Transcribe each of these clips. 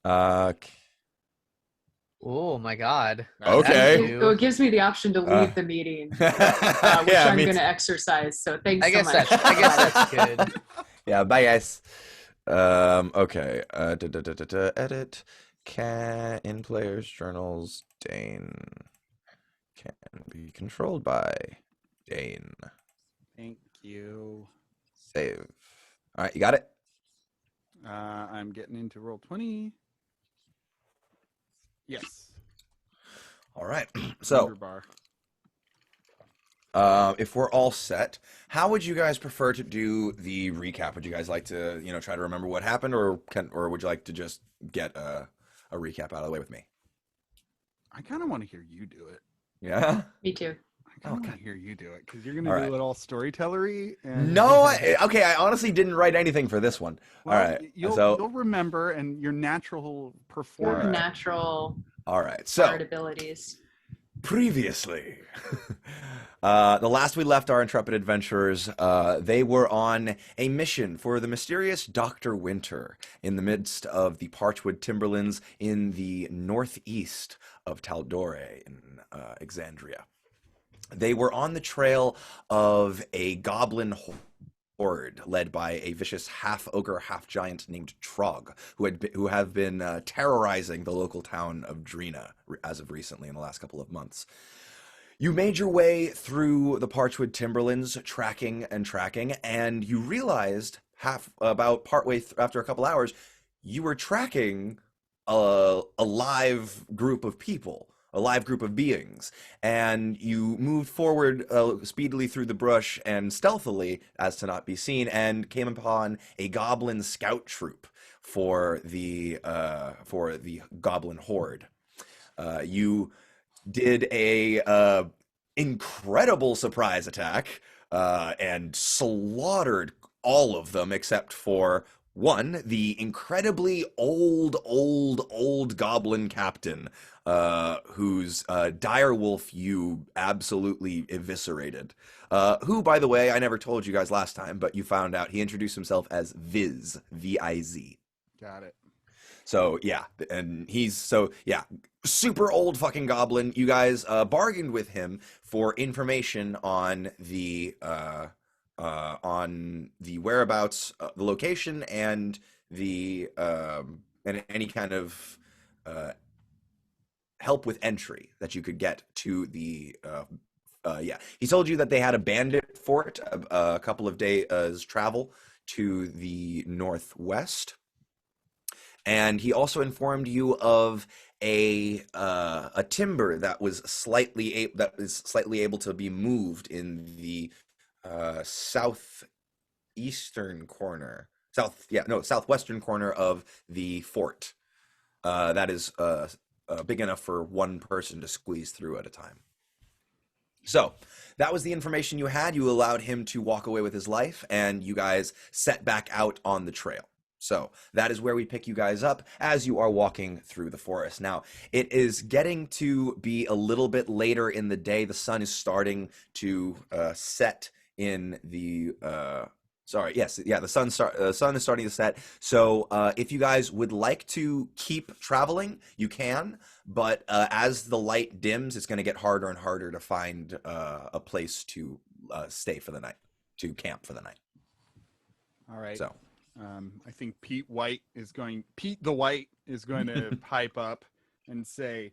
Uh, Oh my God. okay. It gives me the option to leave the meeting, which Yeah, I'm me going to too. exercise. So thanks I so guess much. that's I guess that's good. Yeah, bye guys. Okay. Edit. Can in players' journals, Dane can be controlled by Dane. Thank you. Save. All right, you got it? I'm getting into roll 20. Yes. All right. So, Bar. if we're all set, how would you guys prefer to do the recap? Would you guys like to, try to remember what happened, or would you like to just get a recap out of the way with me? I kind of want to hear you do it. Yeah? Me too. I kind of want to hear you do it because you're going to All do right. it all storytellery. And... No, okay, I honestly didn't write anything for this one. Well, all right. You'll remember, and your natural performance. Your natural all right. So, art abilities. previously, the last we left our intrepid adventurers, they were on a mission for the mysterious Dr. Winter in the midst of the Parchwood Timberlands in the northeast of Taldore in Exandria. They were on the trail of a goblin horde led by a vicious half-ogre, half-giant named Trog, who have been terrorizing the local town of Drina as of recently in the last couple of months. You made your way through the Parchwood Timberlands, tracking, and you realized about partway after a couple hours, you were tracking a live group of people, a live group of beings, and you moved forward speedily through the brush and stealthily as to not be seen, and came upon a goblin scout troop for the goblin horde. You did a incredible surprise attack and slaughtered all of them except for one, the incredibly old goblin captain, whose dire wolf you absolutely eviscerated. Who, by the way, I never told you guys last time, but you found out he introduced himself as Viz, V-I-Z. Got it. So yeah, and super old fucking goblin. You guys bargained with him for information on the whereabouts, the location, and the and any kind of help with entry that you could get to the. He told you that they had a bandit fort a couple of days travel to the northwest. And he also informed you of a timber that was slightly able to be moved in the southwestern corner of the fort. That is big enough for one person to squeeze through at a time. So that was the information you had. You allowed him to walk away with his life, and you guys set back out on the trail. So that is where we pick you guys up as you are walking through the forest. Now, it is getting to be a little bit later in the day. The sun is starting to set in the... the sun is starting to set. So if you guys would like to keep traveling, you can. But as the light dims, it's going to get harder and harder to find a place to stay for the night, to camp for the night. All right. So... I think Pete the White is going to pipe up and say,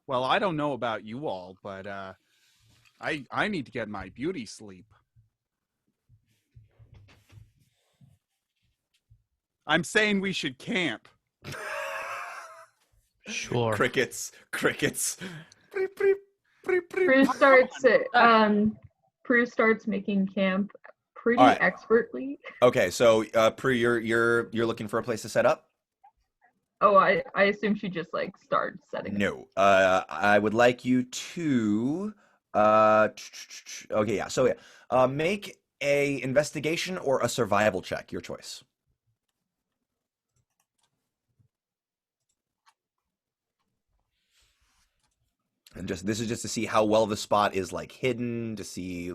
well, I don't know about you all, but I need to get my beauty sleep. I'm saying we should camp. Sure. Crickets. Prue starts making camp pretty right. expertly. Okay, so Prue, you're looking for a place to set up? Oh, I assume she just starts setting up. No. I would like you to make a investigation or a survival check, your choice. And this is just to see how well the spot is hidden, to see,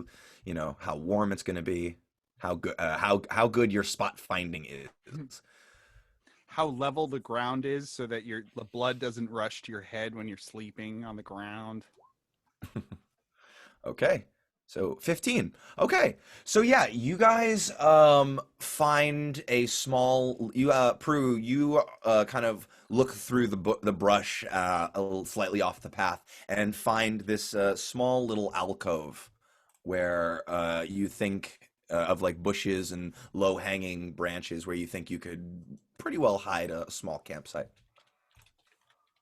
how warm it's going to be, how good your spot finding is. how level the ground is so that the blood doesn't rush to your head when you're sleeping on the ground. Okay. So 15. Okay. So yeah, you guys find a small Prue, you kind of look through the brush a little slightly off the path and find this small little alcove where you think of like bushes and low-hanging branches where you think you could pretty well hide a small campsite.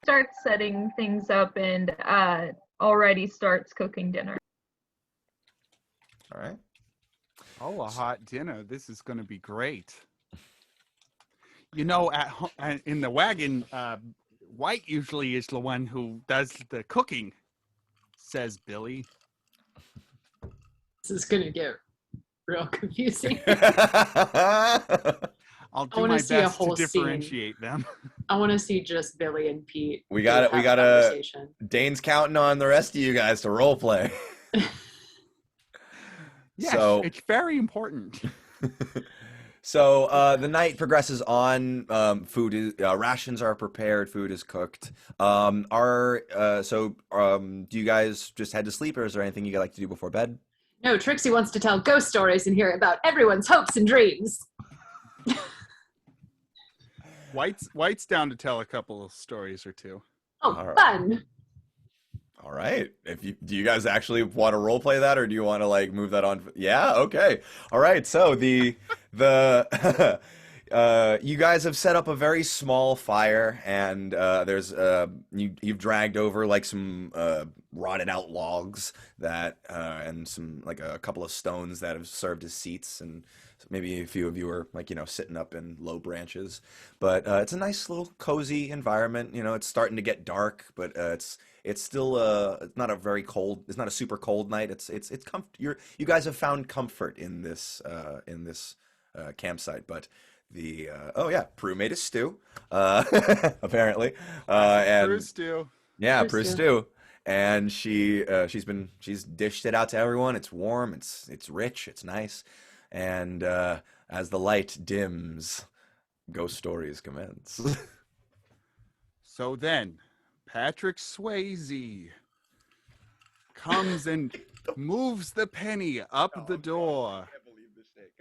Starts setting things up and already starts cooking dinner. All right. Oh, a hot dinner. This is going to be great. You know, in the wagon, White usually is the one who does the cooking, says Billy. This is gonna get real confusing. I'll do wanna my see a best to whole scene. differentiate them. I want to see just Billy and Pete. We got have a gotta conversation. Dane's counting on the rest of you guys to role play. Yes, So- it's very important. So the night progresses on. Food is rations are prepared. Food is cooked. Do you guys just head to sleep, or is there anything you like to do before bed? No, Trixie wants to tell ghost stories and hear about everyone's hopes and dreams. White's down to tell a couple of stories or two. Oh, All right. fun. All right. Do you guys actually want to role play that, or do you want to like move that on? Yeah. Okay. All right. So the you guys have set up a very small fire, and there's you've dragged over like some rotted out logs that and some like a couple of stones that have served as seats, and maybe a few of you are like sitting up in low branches. But it's a nice little cozy environment. It's starting to get dark, but it's still it's not a very cold. It's not a super cold night. It's you guys have found comfort in this campsite. But Prue made a stew apparently, and Bruce stew. yeah, Prue Prue stew. stew, and she's dished it out to everyone. It's warm. It's rich. It's nice, and as the light dims, ghost stories commence. So then, Patrick Swayze comes and moves the penny up the door,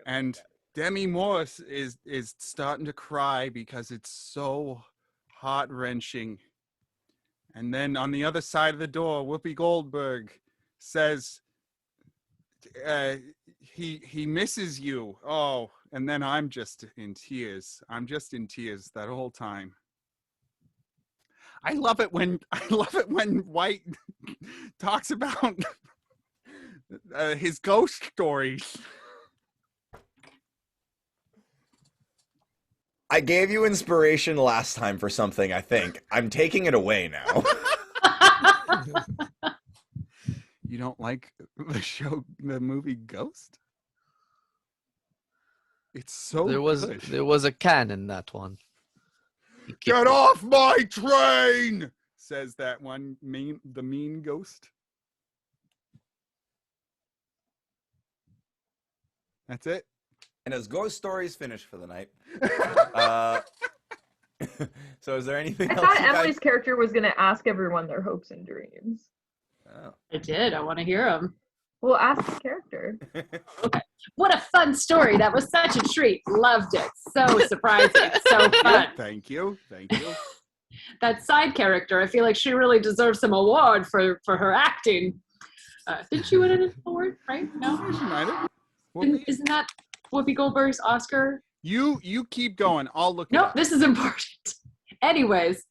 and Demi Moore is starting to cry because it's so heart-wrenching. And then on the other side of the door, Whoopi Goldberg says, he misses you. Oh, and then I'm just in tears. I'm just in tears that whole time. I love it when White talks about his ghost stories. I gave you inspiration last time for something, I think. I'm taking it away now. You don't like the movie Ghost? It's so good. There was a can in that one. He kicked Get it. off my train, says that one the mean ghost. That's it. And as ghost stories finish for the night, so is there anything I else thought you guys... Emily's character was going to ask everyone their hopes and dreams. Oh. I did. I want to hear them. Well, ask the character. What a fun story. That was such a treat. Loved it. So surprising. So fun. Thank you. That side character, I feel like she really deserves some award for her acting. Didn't she win an award, right? No? She might have. Isn't that Whoopi Goldberg's Oscar? You keep going. I'll look it Nope, up. this is important. Anyways,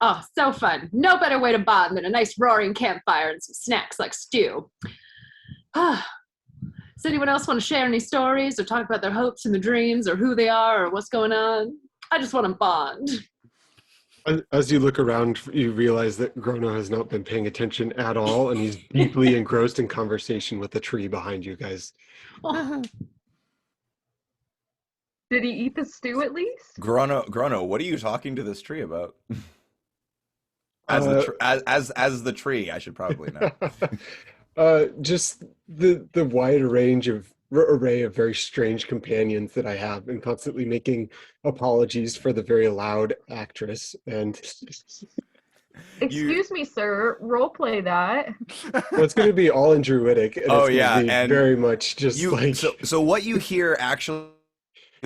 oh, so fun. No better way to bond than a nice roaring campfire and some snacks like stew. Does anyone else want to share any stories or talk about their hopes and their dreams or who they are or what's going on? I just want to bond. As you look around, you realize that Grono has not been paying attention at all, and he's deeply engrossed in conversation with the tree behind you guys. Oh, Did he eat the stew at least? Grono, what are you talking to this tree about? As the tree, I should probably know. Just the wide range of array of very strange companions that I have, and constantly making apologies for the very loud actress. And Excuse me, sir. Roleplay that. well, it's going to be all in Druidic, and Oh, it's going yeah, to be and very much just You like so what you hear actually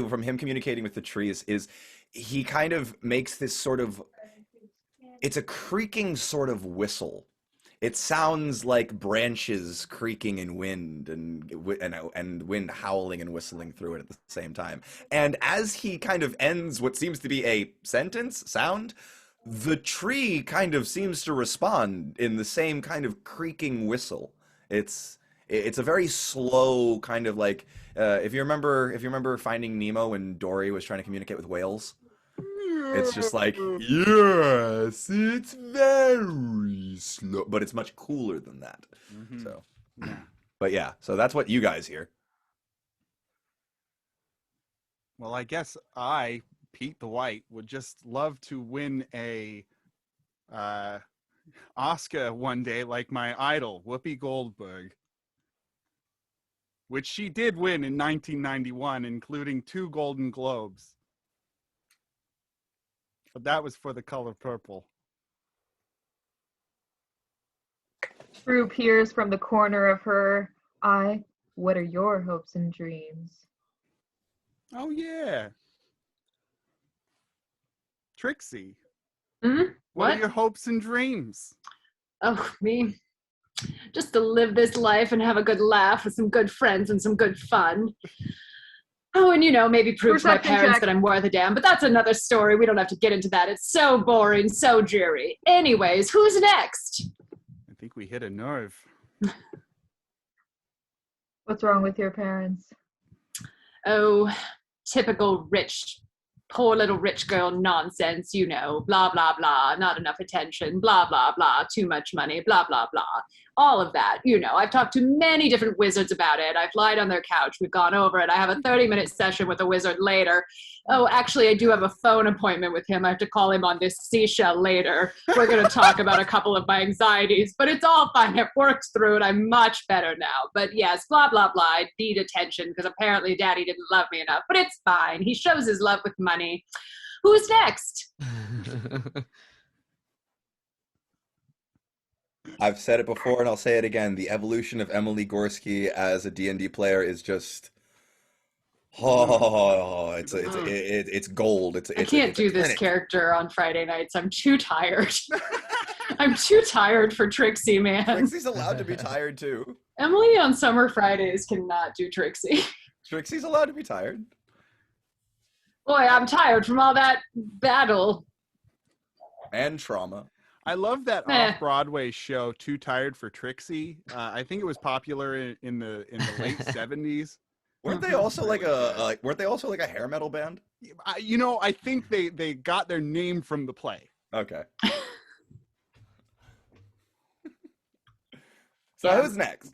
from him communicating with the trees is he kind of makes this sort of, it's a creaking sort of whistle. It sounds like branches creaking in wind and wind howling and whistling through it at the same time. And as he kind of ends what seems to be a sound, the tree kind of seems to respond in the same kind of creaking whistle. It's a very slow kind of like if you remember Finding Nemo when Dory was trying to communicate with whales. It's just like, yes, it's very slow, but it's much cooler than that. Mhm. So, Yeah. but yeah, so that's what you guys hear. Well, I guess I, Pete the White, would just love to win a Oscar one day like my idol, Whoopi Goldberg, which she did win in 1991, including 2 Golden Globes. But that was for The Color Purple. Prue peers from the corner of her eye. What are your hopes and dreams? Oh, yeah. Trixie, Hmm? what are What? your hopes and dreams? Oh, me. Just to live this life and have a good laugh with some good friends and some good fun. Oh, and maybe prove to my Perception parents check. that I'm worth a damn, but that's another story. We don't have to get into that. It's so boring, so dreary. Anyways, who's next? I think we hit a nerve. What's wrong with your parents? Oh, typical poor little rich girl nonsense, blah, blah, blah, not enough attention, blah, blah, blah, too much money, blah, blah, blah. All of that, I've talked to many different wizards about it. I've lied on their couch. We've gone over it. I have a 30-minute session with a wizard later. Oh, actually, I do have a phone appointment with him. I have to call him on this seashell later. We're going to talk about a couple of my anxieties, but it's all fine. I've worked through it. I'm much better now. But yes, blah, blah, blah. I need attention because apparently daddy didn't love me enough, but it's fine. He shows his love with money. Who's next? I've said it before and I'll say it again. The evolution of Emily Gorski as a D&D player is just it's gold. I can't do this character on Friday nights. I'm too tired. I'm too tired for Trixie, man. Trixie's allowed to be tired too. Emily on summer Fridays cannot do Trixie. Trixie's allowed to be tired. Boy, I'm tired from all that battle. And trauma. I love that off-Broadway show, Too Tired for Trixie. I think it was popular in the late 70s. Weren't they also like a hair metal band? I think they got their name from the play. Okay. So who's next?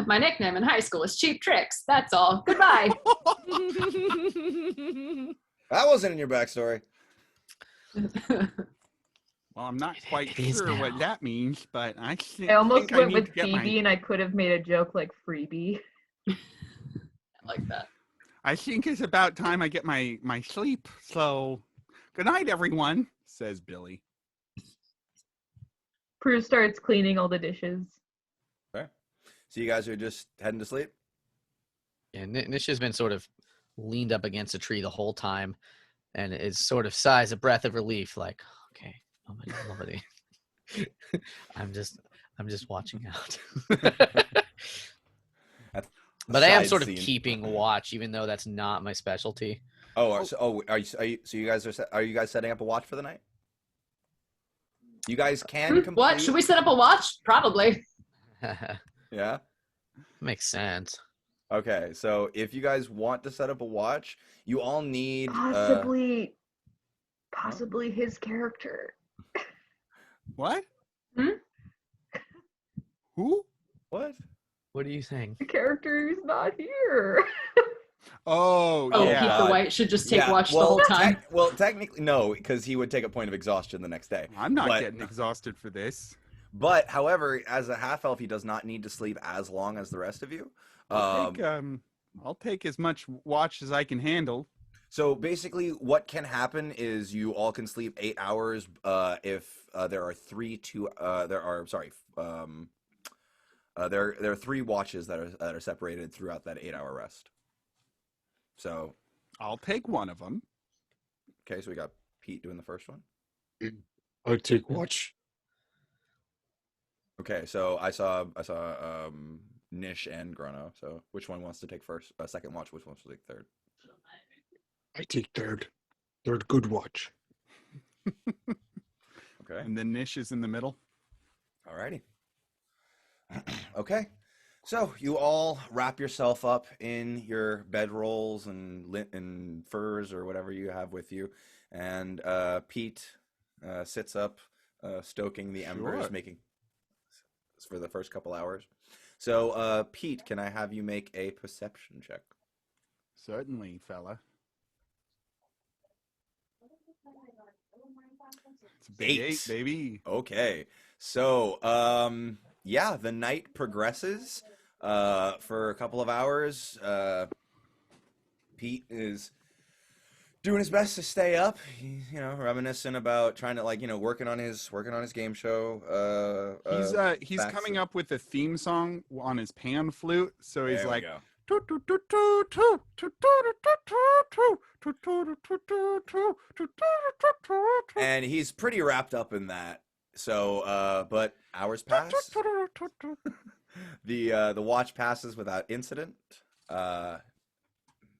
My nickname in high school is Cheap Tricks. That's all. Goodbye. That wasn't in your backstory. Well, I'm not quite sure what that means, but I almost think went need with to get Phoebe, and I could have made a joke like freebie. I like that. I think it's about time I get my sleep. So, good night, everyone, says Billy. Prue starts cleaning all the dishes. Okay. So you guys are just heading to sleep? Yeah, Nisha's been sort of leaned up against a tree the whole time, and is sort of sighs a breath of relief, like, okay, nobody. I'm just watching out. But I am sort of keeping watch, even though that's not my specialty. Are you guys setting up a watch for the night? You guys can complete. What? Should we set up a watch? Probably. Yeah. Makes sense. Okay, so if you guys want to set up a watch, you all need possibly his character. What? Hmm? Who? What? What are you saying? The character who's not here. Oh, Oh, yeah. Pete the White should just take watch the well, whole time. Technically, no, because he would take a point of exhaustion the next day. I'm not But- getting exhausted for this. But however, as a half elf, he does not need to sleep as long as the rest of you. I'll take as much watch as I can handle. So basically, what can happen is you all can sleep 8 hours if there are there are 3 watches that are separated throughout that 8-hour rest. So I'll take one of them. okay, so we got Pete doing the first one. I take watch. Okay, so I saw Nish and Grono. So which one wants to take first? Second watch. Which one wants to take third? I take third. Third good watch. Okay. And then Nish is in the middle. Alrighty. Okay. So you all wrap yourself up in your bedrolls and furs or whatever you have with you, and Pete sits up, stoking the embers, Sure. making for the first couple hours. So Pete, can I have you make a perception check? Certainly, fella. It's a big 8, baby. Okay. So yeah, the night progresses for a couple of hours. Pete is doing his best to stay up. He's, reminiscing about trying to working on his game show. He's facts coming of- up with a theme song on his pan flute, so he's There we like, go. And he's pretty wrapped up in that. So, but hours pass. The watch passes without incident.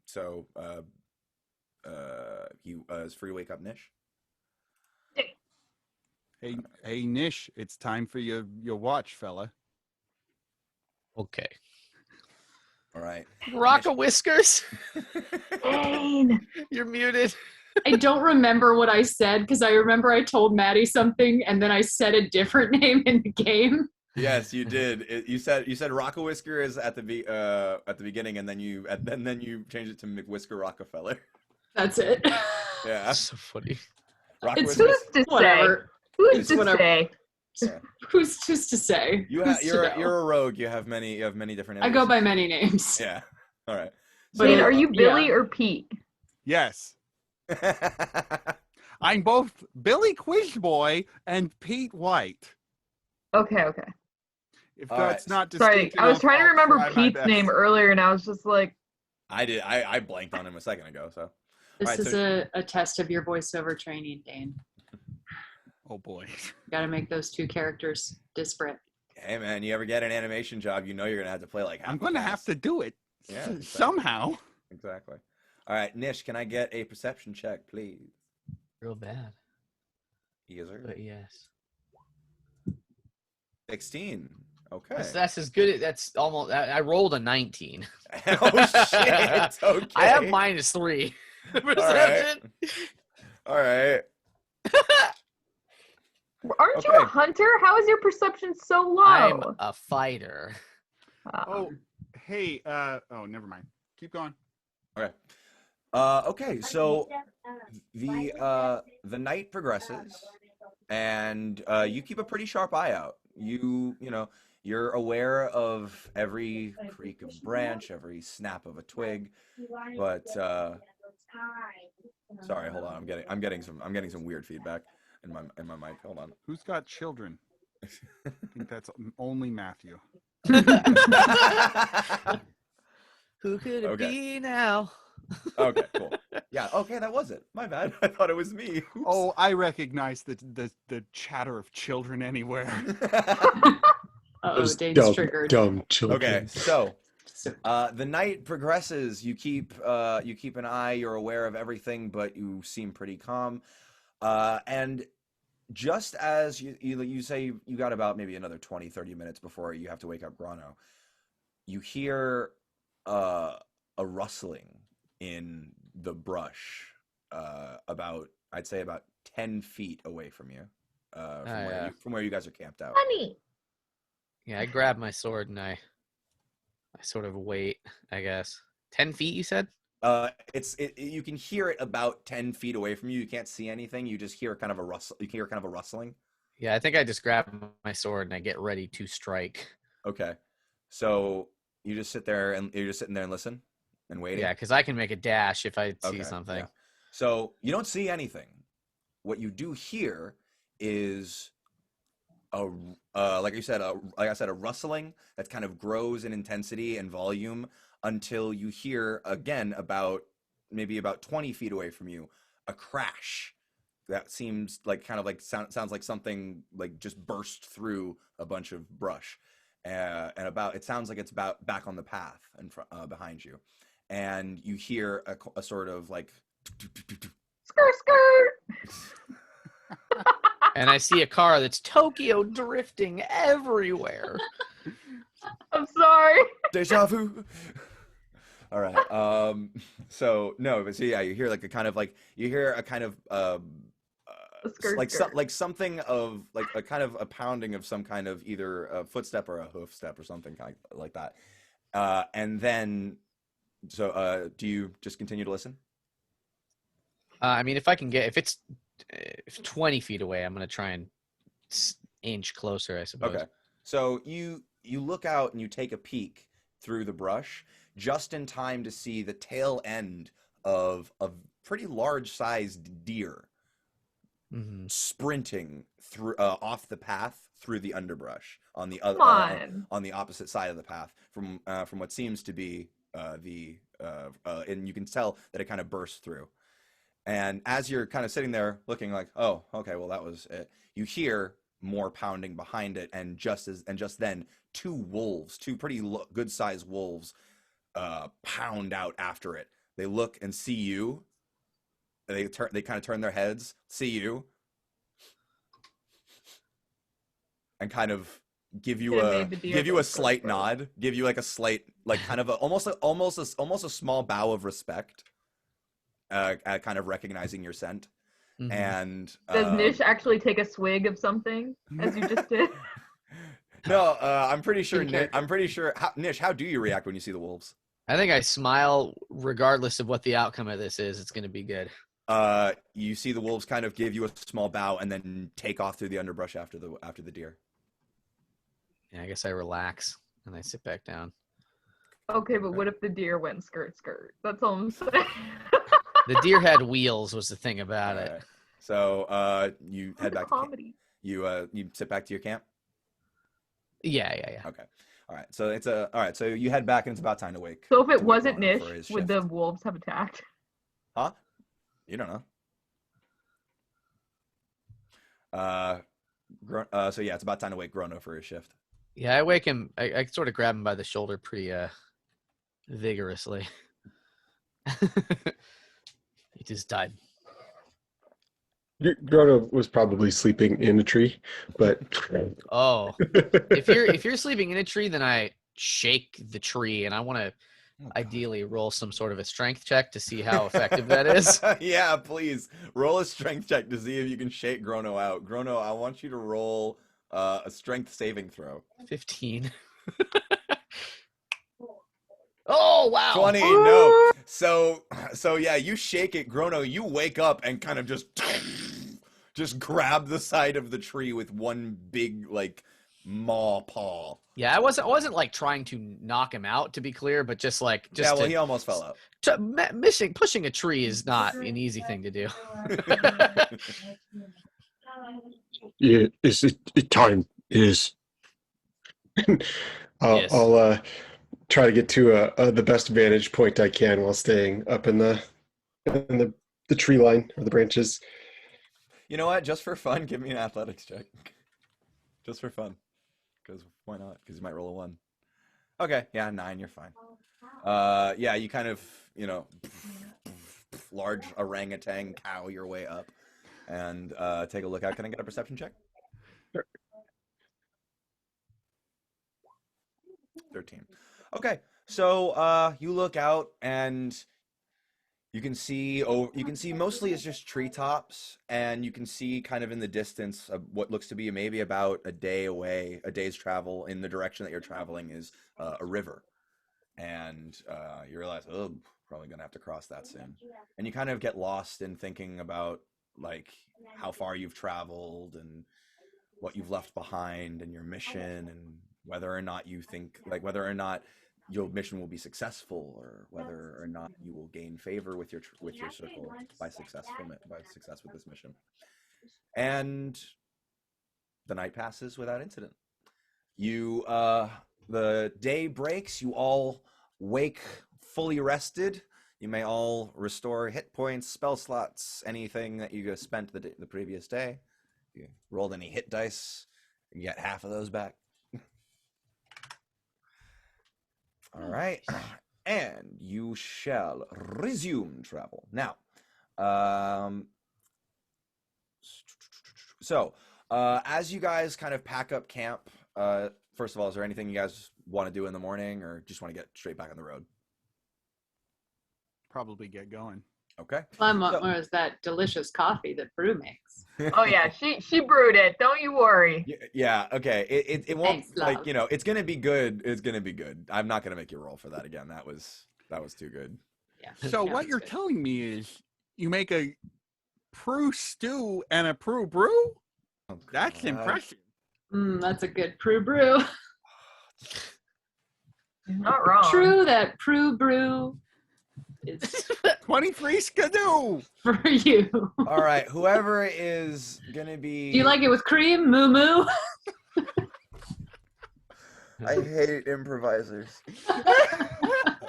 So he is free to wake up Nish. Hey, Nish, it's time for your watch, fella. Okay. All right. Rocka Whiskers, Dane. you're muted. I don't remember what I said because I remember I told Matty something and then I said a different name in the game. Yes, you did. You said Rock-a-Whisker is at the beginning, and then you changed it to McWhisker Rockefeller. That's it. Yeah. That's so funny. It's Rock-a-Whisker. Who's to say? whatever. Who's It's to whatever. say? Yeah. Who's to say? Who's to know? You're a rogue. You have many different. I go by many names. Yeah. All right. But Dane, are you yeah. Billy or Pete? Yes, I'm both Billy Quizboy and Pete White. Okay. If All that's right. not Sorry, distinct I was enough, trying to I'll remember try my Pete's best. name earlier, and I was just like, I did. I blanked on him a second ago. So This Alright, is so- a test of your voiceover training, Dane. Oh boy. Got to make those two characters disparate. hey man, you ever get an animation job, you're gonna have to play like. I'm going to have to do it Yeah, exactly. somehow. Exactly. All right, Nish, can I get a perception check, please? Real bad, Yes, sir. but yes. 16. Okay. That's as good. That's almost. I rolled a 19. Oh shit. Okay. I have -3. All right. Perception. All right. aren't you Okay. a hunter? How is your perception so low? I'm a fighter. Oh, hey, oh, never mind. Keep going. Okay. Okay. So the night progresses, and you keep a pretty sharp eye out. You're aware of every creak of branch, every snap of a twig. But sorry, hold on. I'm getting some weird feedback in my mic. Hold on. Who's got children? I think that's only Matthew. Who could it Okay. be now? Okay, cool. Yeah, okay, that was it. My bad. I thought it was me. Oops. Oh, I recognize the chatter of children anywhere. Uh-oh, Those Dane's triggered. dumb children. Okay, so the night progresses. You keep an eye. You're aware of everything, but you seem pretty calm. And just as you say you got about maybe another 20, 30 minutes before you have to wake up Grano, you hear a rustling in the brush I'd say about 10 feet away from you, from where you guys are camped out. Funny. Yeah, I grab my sword and I sort of wait. I guess 10 feet. You said. You can hear it about 10 feet away from you. You can't see anything. You just hear kind of a rustle. You hear kind of a rustling. Yeah, I think I just grab my sword and I get ready to strike. Okay. So you just sit there and you're just sitting there and listen and waiting. Yeah, because I can make a dash if I see Okay. something. Yeah. So you don't see anything. What you do hear is a like you said, like I said, a rustling that kind of grows in intensity and volume until you hear again maybe about 20 feet away from you a crash that seems like kind of like sounds like something like just burst through a bunch of brush, and about it sounds like it's about back on the path in front behind you, and you hear a sort of like Skirt, skirt. And I see a car that's Tokyo drifting everywhere. I'm sorry. deja vu. All right. So no, but so yeah, you hear like a kind of like you hear a kind of A skirt, like skirt. like something of like a kind of a pounding of some kind of either a footstep or a hoof step or something like that. And then so do you just continue to listen? I mean, if I can get, if it's 20 feet away, I'm going to try and inch closer, I suppose. Okay. So you look out and you take a peek through the brush just in time to see the tail end of a pretty large sized deer Mm-hmm. sprinting through off the path through the underbrush on the other Come on the opposite side of the path from what seems to be and you can tell that it kind of bursts through. And as you're kind of sitting there looking like, oh, okay, well that was it, you hear more pounding behind it, and just then two pretty good sized wolves pound out after it. They look and see you. They kind of turn their heads, see you, and kind of give you a slight nod, give you like a slight like kind of almost a small bow of respect, at kind of recognizing your scent. Mm-hmm. And Does Nish actually take a swig of something as you just did? no, I'm pretty sure. In character. I'm pretty sure. Nish, how do you react when you see the wolves? I think I smile regardless of what the outcome of this is. It's going to be good. You see the wolves kind of give you a small bow and then take off through the underbrush after the deer. Yeah, I guess I relax and I sit back down. Okay, but what if the deer went skirt, skirt? That's all I'm saying. The deer had wheels was the thing about it. Alright. So you head back to camp. Comedy. You sit back to your camp. Yeah. Okay. All right. So all right. So you head back and it's about time to wake. So if it to wake wasn't Ronan Nish, for his would shift. the wolves have attacked? Huh? You don't know. So yeah, it's about time to wake Grono for his shift. Yeah, I wake him. I sort of grab him by the shoulder pretty vigorously. He just died. Grono was probably sleeping in a tree, but Oh, if you're sleeping in a tree, then I shake the tree, and I want to ideally roll some sort of a strength check to see how effective that is. Yeah, please roll a strength check to see if you can shake Grono out. Grono, I want you to roll a strength saving throw. 15. Oh wow! 20. No. So yeah, you shake it, Grono. You wake up and kind of just grab the side of the tree with one big like maw paw. Yeah, I wasn't like trying to knock him out, to be clear, but just Yeah, well, he almost fell out. Pushing a tree is not an easy thing to do. yeah, time is. Yes. I'll try to get to the best vantage point I can while staying up in the tree line or the branches. You know what? Just for fun, give me an athletics check. Just for fun. Because why not? Because you might roll a 1. Okay, yeah, 9, you're fine. Yeah, you kind of, large orangutan cow your way up and take a look out. Can I get a perception check? Sure. 13. Okay, so you look out and you can see mostly it's just treetops, and you can see kind of in the distance of what looks to be maybe about a day's travel in the direction that you're traveling is a river, and you realize, oh, probably gonna have to cross that soon, and you kind of get lost in thinking about like how far you've traveled and what you've left behind and your mission, and whether or not you think, like, whether or not your mission will be successful, or whether or not you will gain favor with your circle by success with this mission. And the night passes without incident. The day breaks. You all wake fully rested. You may all restore hit points, spell slots, anything that you spent the previous day. You rolled any hit dice, you get half of those back. All right, and you shall resume travel. Now, as you guys kind of pack up camp, first of all, is there anything you guys want to do in the morning, or just want to get straight back on the road? Probably get going. Okay. Well, more is that delicious coffee that Brew makes. Oh yeah, she brewed it. Don't you worry. Yeah. Okay. It won't, Thanks, like, love. you know, it's gonna be good. It's gonna be good. I'm not gonna make you roll for that again. That was too good. Yeah. So Yeah, what that's you're good. telling me is you make a Prue stew and a Prue brew? Oh, That's God. impressive. That's a good Prue Brew. You're not wrong. True that Prue Brew is 23 skidoo. for you. All right. Whoever is gonna be. Do you like it with cream? Moo moo? I hate improvisers.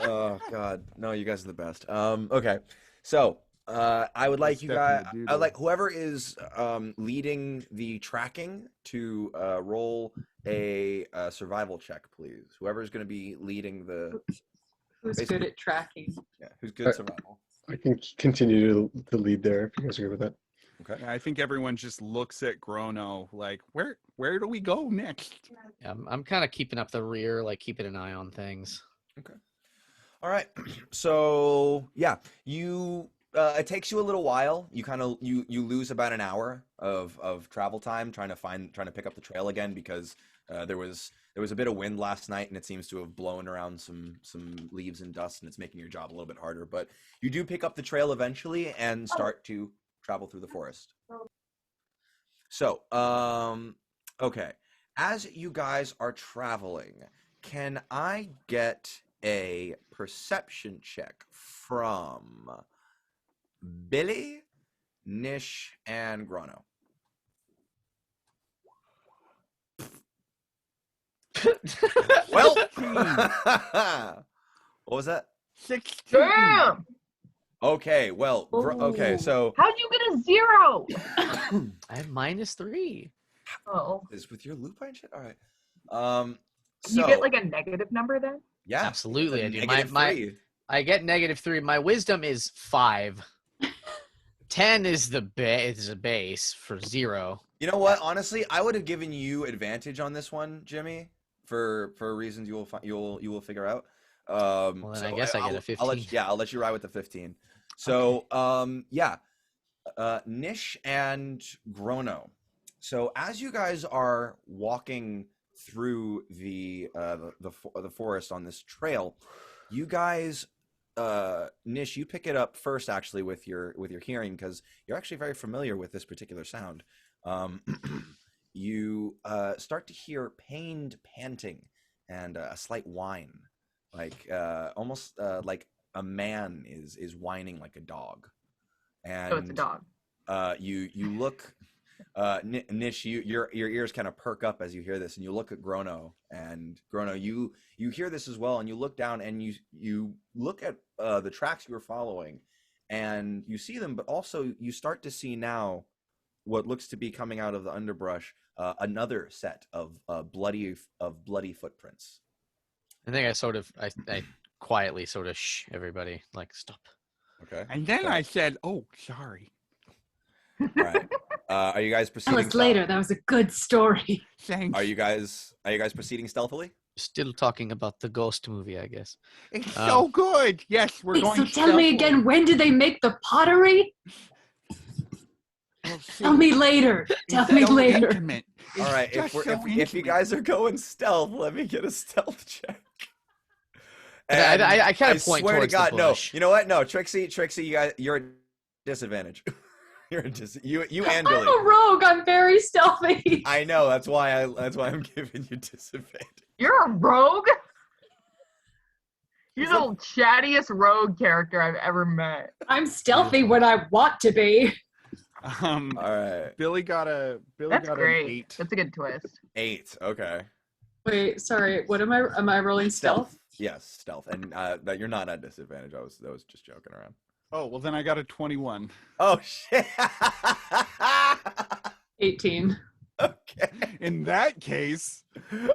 Oh God, no! You guys are the best. Okay, so I would like That's you guys. definitely a I would doodle. like whoever is leading the tracking to roll a survival check, please. Whoever's going to be leading the Who's good at tracking? who's good at survival. I can continue to lead there if you guys agree with that. Okay. I think everyone just looks at Grono like, where do we go next? Yeah, I'm kind of keeping up the rear, like keeping an eye on things. All right. So yeah, you. It takes you a little while. You kind of you lose about an hour of travel time trying to pick up the trail again, because there was a bit of wind last night, and it seems to have blown around some leaves and dust, and it's making your job a little bit harder. But you do pick up the trail eventually and start to travel through the forest. So, okay. As you guys are traveling, can I get a perception check from Billy, Nish, and Grono? Well, what was that? 16. Damn! Okay, well, okay, Ooh. so How'd you get a 0? I have -3. Oh. is with your lupine shit? All right. You So get like a negative number then? yeah, Absolutely, I it's a do. -3. I get -3. My wisdom is 5. 10 is the base for 0. You know what? Honestly, I would have given you advantage on this one, Jimmy, for reasons you will figure out. Well, then I guess I get a 15. I'll let you ride with the 15. So, yeah, Nish and Grono. So as you guys are walking through the forest on this trail, you guys, Nish, you pick it up first actually with your hearing, because you're actually very familiar with this particular sound. You start to hear pained panting and a slight whine, like almost like a man is whining like a dog. And So it's a dog. you look, Nish, your ears kind of perk up as you hear this, and you look at Grono, and Grono, you hear this as well, and you look down and you look at the tracks you were following, and you see them, but also you start to see now what looks to be coming out of the underbrush, another set of bloody footprints. I think I quietly sort of shh everybody, like stop. Okay. And then So- I said, oh, sorry. All right. Are you guys Tell proceeding? us later. That was a good story. Thanks. Are you guys proceeding stealthily? Still talking about the ghost movie, I guess. It's so good. Yes, we're Wait, going so tell me stealthily. again, when did they make the pottery? We'll see. Tell me later. Tell It's me so later. intimate. All It's right. just so If you intimate. guys are going stealth, let me get a stealth check. I kind of point swear to towards God, the bush. no. You know what? No, Trixie, you're at disadvantage. You and I'm Billy. a rogue. I'm very stealthy. I know. That's why I'm giving you disadvantage. You're a rogue? You're the chattiest rogue character I've ever met. I'm stealthy when I want to be. All right. Billy got That's an great. 8. That's a good twist. 8. Okay. Wait, sorry. What am I rolling stealth? Yes, stealth. And that you're not at disadvantage. I was just joking around. Oh, well then I got a 21. Oh shit. 18. Okay. In that case,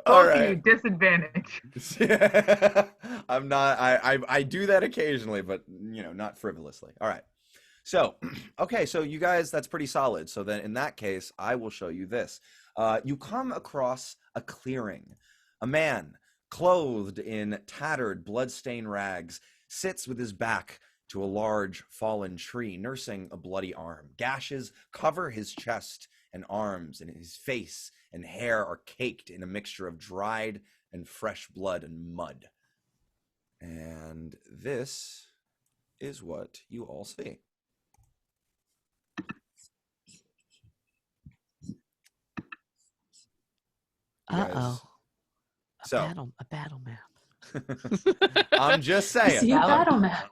All Both of you, right. disadvantage. I'm not. I do that occasionally, but not frivolously. All right. So, okay. So you guys, that's pretty solid. So then, in that case, I will show you this. You come across a clearing. A man, clothed in tattered, blood-stained rags, sits with his back to a large fallen tree, nursing a bloody arm. Gashes cover his chest and arms, and his face and hair are caked in a mixture of dried and fresh blood and mud. And this is what you all see. You guys- Uh-oh. So A battle map. I'm just I saying. see a battle map.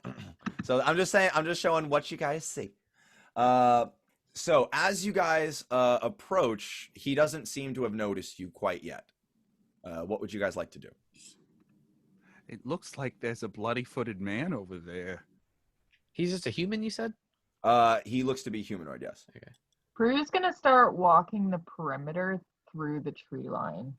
So I'm just saying. I'm just showing what you guys see. So as you guys approach, he doesn't seem to have noticed you quite yet. What would you guys like to do? it looks like there's a bloody-footed man over there. He's just a human, you said? He looks to be humanoid. Yes. Prue's gonna start walking the perimeter through the tree line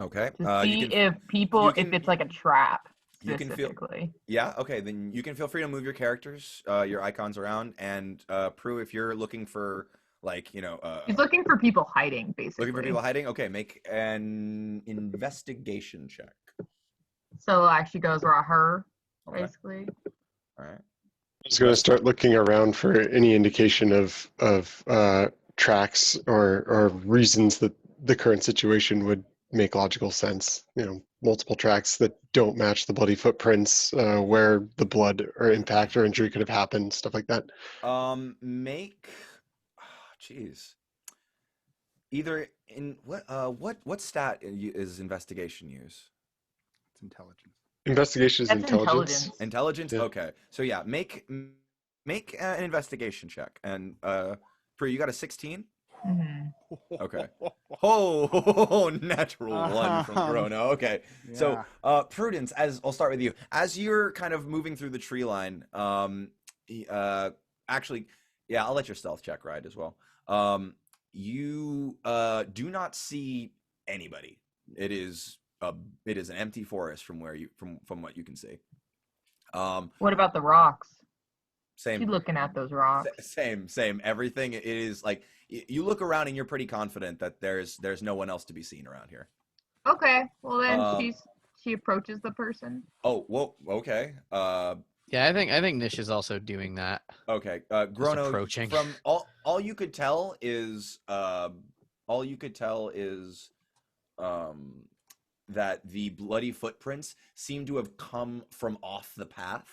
Okay. to see You can, if people, you can- if it's like a trap you can feel- specifically. yeah. Okay. Then you can feel free to move your characters, your icons around, and Prue, if you're looking for He's looking for people hiding, basically. looking for people hiding. Okay. Make an investigation check. So actually goes raw her, Okay. basically. All right. I was going to start looking around for any indication of tracks or reasons that the current situation would make logical sense. Multiple tracks that don't match the bloody footprints, where the blood or impact or injury could have happened, stuff like that. Make. Jeez. Either in what stat is investigation use? It's intelligence. Investigation is That's intelligence. Intelligence. Yeah. Okay. So yeah, make an investigation check, and Prue, you got a 16. Mhm. Okay. Oh, natural one from Chrono. Okay. So, Prudence, as I'll start with you. As you're kind of moving through the tree line, actually, yeah, I'll let your stealth check ride as well. You do not see anybody. It is an empty forest from what you can see. What about the rocks? Same. She's looking at those rocks. Same. Everything it is like you look around and you're pretty confident that there's no one else to be seen around here. Okay, well then she approaches the person. Oh, whoa, okay. Yeah, I think Nish is also doing that. Okay. Grono, approaching. from all you could tell is that the bloody footprints seem to have come from off the path,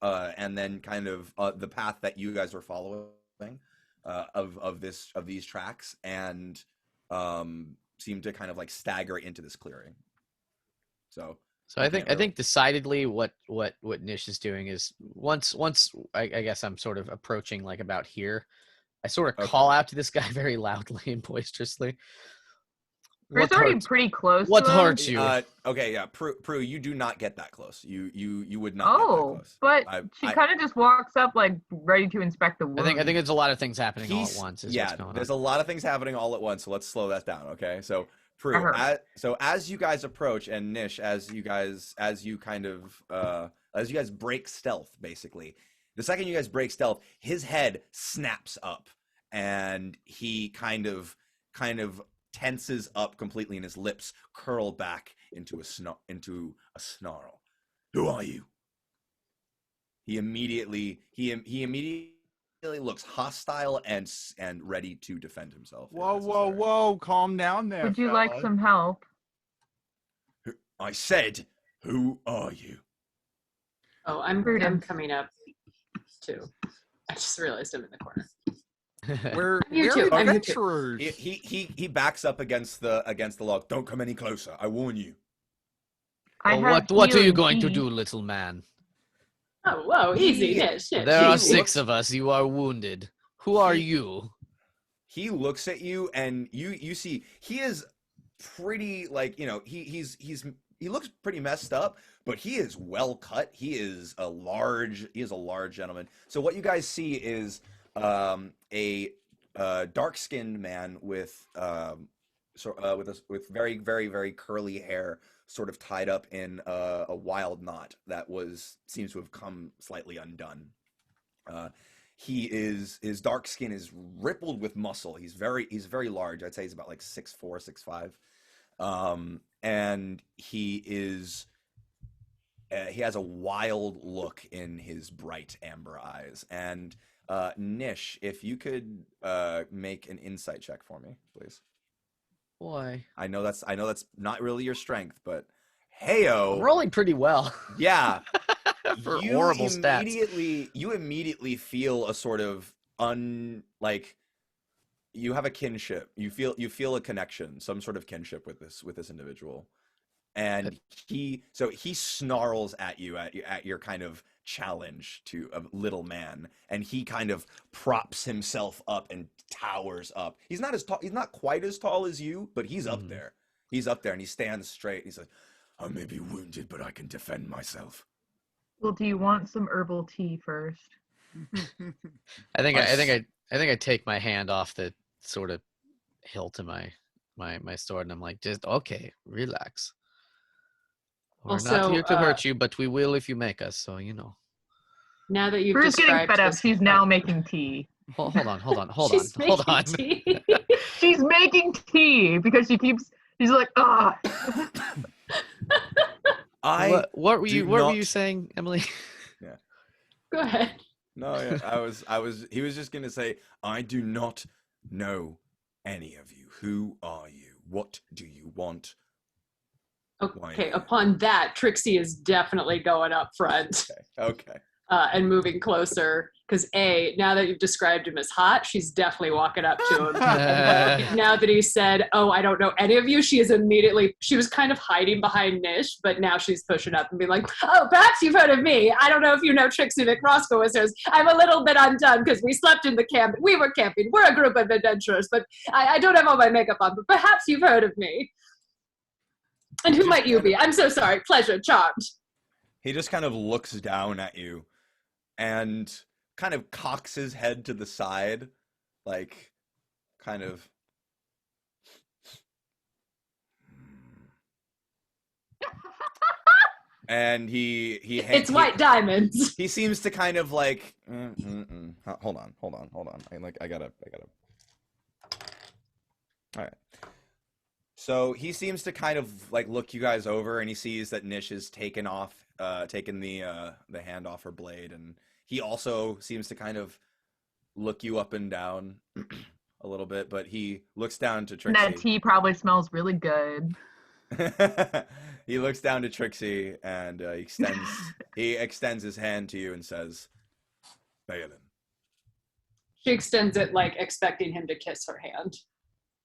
and then kind of the path that you guys are following of these tracks, and seem to kind of like stagger into this clearing. So I think decidedly what Nish is doing is once I guess I'm sort of approaching like about here, I sort of call out to this guy very loudly and boisterously. It's already pretty close. What to him. hurts you? Okay, yeah, Prue, you do not get that close. You would not get that Oh, close. but she kind of just walks up like ready to inspect the wound. I think it's a lot of things happening all at once. Is what's going on. There's a lot of things happening all at once. So let's slow that down. Okay, so Prue, as you guys approach, and Nish, as you guys break stealth, basically, the second you guys break stealth, his head snaps up, and he kind of tenses up completely, and his lips curl back into a snarl. Who are you? He immediately looks hostile and ready to defend himself. Whoa! Calm down there. Would you fella. like some help? I said, who are you? Oh, I'm coming up too. I just realized I'm in the corner. We're here too, I'm here too. adventurers. He backs up against the log. Don't come any closer. I warn you. I Well, have what are you healing going to tea. do, little man? Oh, whoa, easy, Nish. There are he 6 looks- of us. You are wounded. Who are He- you? He looks at you, and you see he is pretty like he looks pretty messed up, but he is well cut. He is a large gentleman. So what you guys see is a dark skinned man with with very very very curly hair, sort of tied up in a wild knot that seems to have come slightly undone. His dark skin is rippled with muscle. He's very large. I'd say he's about like 6'4", 6'5". And he has a wild look in his bright amber eyes. And Nish, if you could make an insight check for me, please. Boy, I know that's not really your strength, but heyo, I'm rolling pretty well. yeah. For horrible stats. You immediately feel a sort of you have a kinship. You feel a connection, some sort of kinship with this individual. And he snarls at you at your kind of challenge to a little man, and he kind of props himself up and towers up. He's not quite as tall as you, but he's up there. He's up there and he stands straight. He's like, I may be wounded, but I can defend myself. Well, do you want some herbal tea first? I think I take my hand off the sort of hilt of my sword, and I'm like, just okay, relax. We're not Also, here to hurt you, but we will if you make us. So Now that you've Bruce getting described fed up. this- She's now making tea. Hold on. She's Hold on. making tea. She's making tea because she's like, ah. What were do you not- saying, Emily? Go ahead. No, yeah, he was just gonna say, I do not know any of you. Who are you? What do you want? Okay, upon that, Trixie is definitely going up front Okay. and moving closer. Because now that you've described him as hot, she's definitely walking up to him. Now that he said, "Oh, I don't know any of you," she was kind of hiding behind Nish, but now she's pushing up and being like, "Oh, perhaps you've heard of me. I don't know if you know Trixie McRoscoe. I'm a little bit undone because we slept in the camp. We were camping. We're a group of adventurers, but I don't have all my makeup on. But perhaps you've heard of me. And who might you be? I'm so sorry. Pleasure, charmed." He just kind of looks down at you and kind of cocks his head to the side, like kind of. And It's white diamonds. He seems to kind of like. Hold on. I gotta. All right. So he seems to kind of like look you guys over, and he sees that Nish has taken the hand off her blade, and he also seems to kind of look you up and down a little bit, but he looks down to Trixie. That tea probably smells really good. He looks down to Trixie and he extends his hand to you and says, Balin. She extends it like expecting him to kiss her hand.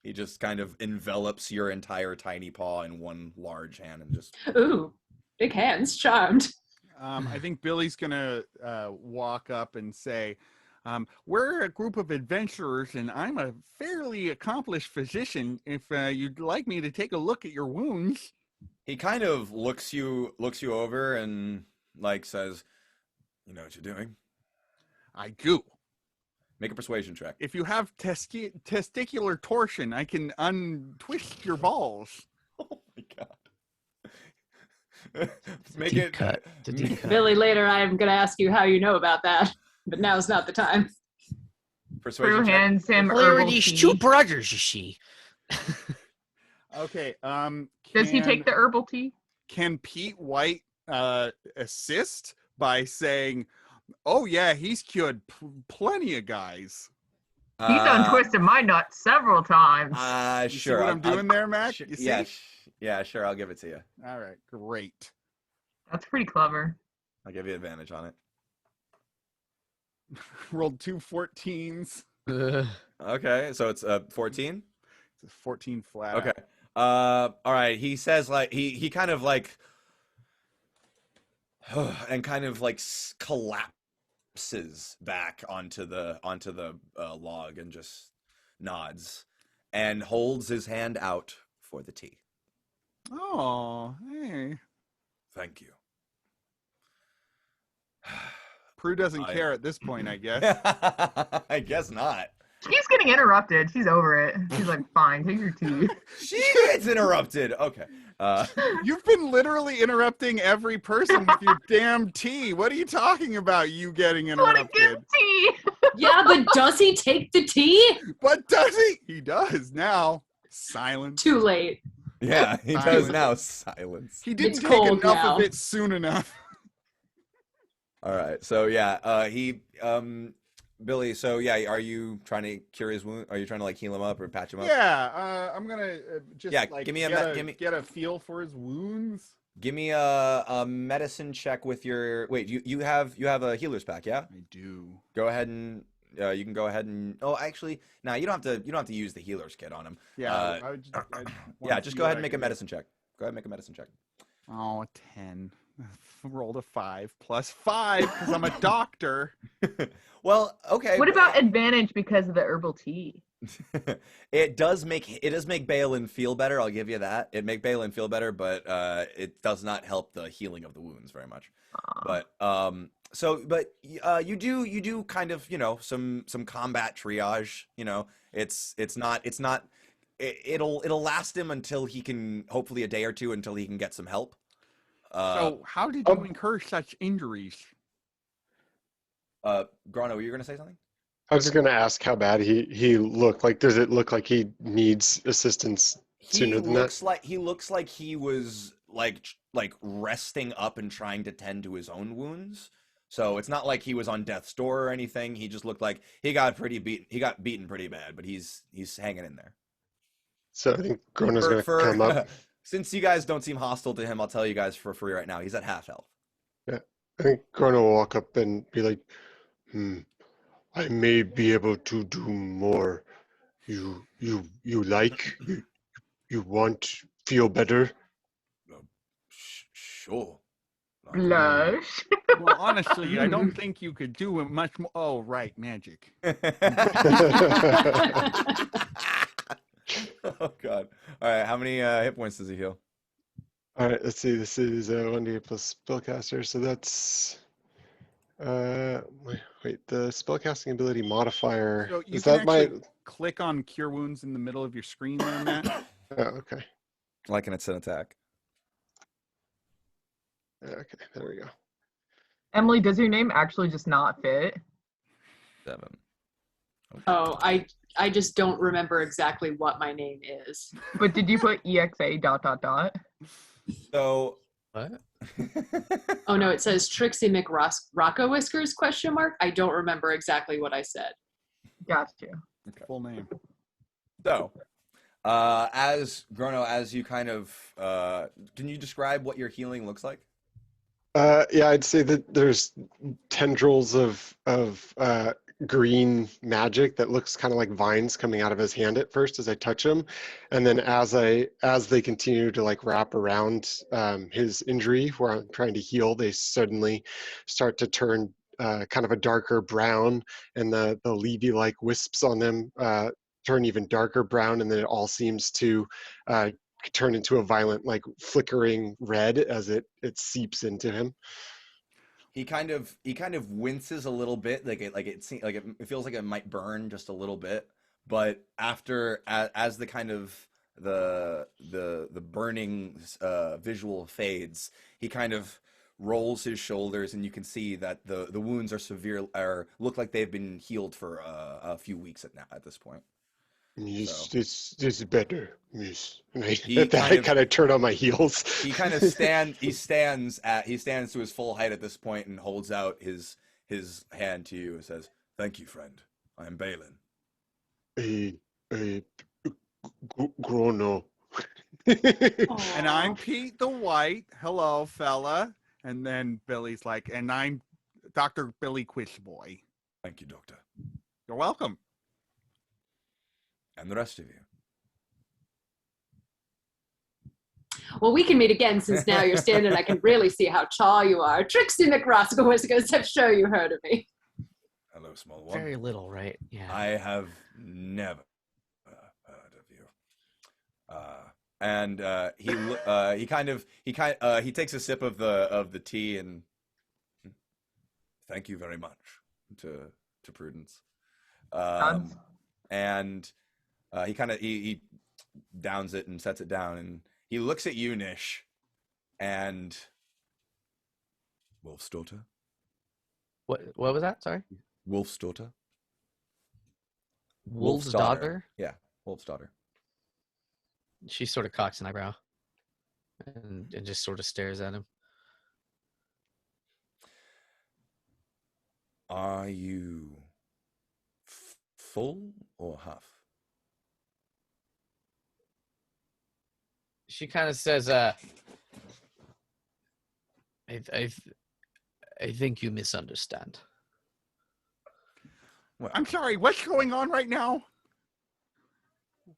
He just kind of envelops your entire tiny paw in one large hand and just. Ooh, big hands, charmed. I think Billy's gonna walk up and say, we're a group of adventurers, and I'm a fairly accomplished physician. If you'd like me to take a look at your wounds. He kind of looks you over and like says, "You know what you're doing? I do. Make a persuasion check." If you have testicular torsion, I can untwist your balls. Oh my god! Make Deep it. cut. The deep cut. Billy, later I'm going to ask you how you know about that, but now's not the time. Persuasion Prue check. hands him Well, there were herbal these tea. two brothers, you see. Okay. Does he take the herbal tea? Can Pete White assist by saying, "Oh yeah, he's cured plenty of guys"? He's untwisted my nut several times. You see Sure. what I'm doing there, Mac? You see? Yeah, sure. I'll give it to you. All right, great. That's pretty clever. I'll give you advantage on it. Rolled 2 14s. Okay, so it's 14. It's a 14 flat Okay. out. All right. He says like he kind of like and kind of like collapses back onto the log and just nods and holds his hand out for the tea. Oh, hey. Thank you. Prue doesn't I- care at this point, I guess. I guess not. She's getting interrupted. She's over it. She's like, fine, take your tea. She gets interrupted. Okay. You've been literally interrupting every person with your damn tea. What are you talking about, you getting I want to give interrupted? tea. Yeah, but does he take the tea? What does he? He does now. Silence. Too late. Yeah, he does Silence. now. Silence. He didn't It's take cold enough now. of it soon enough. All right. So yeah, Billy, so yeah, are you trying to cure his wound? Are you trying to like heal him up or patch him up? Yeah, I'm gonna just Yeah, like give me a get a feel for his wounds. Give me a medicine check with your wait, you have a healer's pack, yeah? I do. Go ahead and you can go ahead and oh actually no, you don't have to use the healer's kit on him. Yeah, I Yeah, just go ahead and make a medicine check. Go ahead and make a medicine check. Oh, a 10. Rolled a 5 plus 5 because I'm a doctor. Well, okay. What about advantage because of the herbal tea? It does make Balin feel better. I'll give you that. It make Balin feel better, but it does not help the healing of the wounds very much. But you do kind of some combat triage. It'll last him until he can hopefully a day or two until he can get some help. So how did you incur such injuries? Grano, were you gonna say something? I was just going to ask how bad he looked. Like, does it look like he needs assistance sooner than that? He looks like he was like resting up and trying to tend to his own wounds. So it's not like he was on death's door or anything. He just looked like he got beaten pretty bad, but he's hanging in there. So I think Grona's going to come up. Since you guys don't seem hostile to him, I'll tell you guys for free right now. He's at half health. Yeah, I think Grona will walk up and be like, I may be able to do more. You like? You want feel better? Sure. Blush. Well, honestly, I don't think you could do it much more. Oh, right, magic. Oh God! All right, how many hit points does he heal? All right, let's see. This is 1d8 plus spellcaster, so that's wait, the spellcasting ability modifier. So you Is can that my? actually click on Cure Wounds in the middle of your screen there, Matt. Oh, okay. Like an attack. Okay, there we go. Emily, does your name actually just not fit? 7. Oh, I just don't remember exactly what my name is. But did you put exa ... So What? Oh no, it says Trixie McRocco Whiskers ? I don't remember exactly what I said. Got you. Full name. So, as Grono, as you kind of, can you describe what your healing looks like? Yeah, I'd say that there's tendrils of green magic that looks kind of like vines coming out of his hand at first as I touch him, and then as they continue to like wrap around his injury where I'm trying to heal, they suddenly start to turn kind of a darker brown, and the levy-like wisps on them turn even darker brown, and then it all seems to turn into a violent like flickering red as it seeps into him. He kind of winces a little bit, it feels like it might burn just a little bit, but after as the kind of the burning visual fades, he kind of rolls his shoulders, and you can see that the wounds are look like they've been healed for a few weeks at this point. Yes, So. this is better, miss. And I He kind of turn on my heels. He kind of stands to his full height at this point and holds out his hand to you and says, "Thank you, friend. I am Balin." Grono. And I'm Pete the White. Hello, fella. And then Billy's like, and I'm Dr. Billy Quishboy. Thank you, Doctor. You're welcome. And the rest of you. Well, we can meet again since now you're standing. I can really see how tall you are. Trixie McRoscoe, I'm sure you heard of me. Hello, small one. Very little, right? Yeah. I have never heard of you. He takes a sip of the tea and thank you very much to Prudence. And he downs it and sets it down, and he looks at you, Nish, and Wolf's daughter. What was that? Sorry. Wolf's daughter. Wolf's daughter. Yeah, Wolf's daughter. She sort of cocks an eyebrow and just sort of stares at him. Are you full or half? She kind of says, I think you misunderstand. Well, I'm sorry, what's going on right now?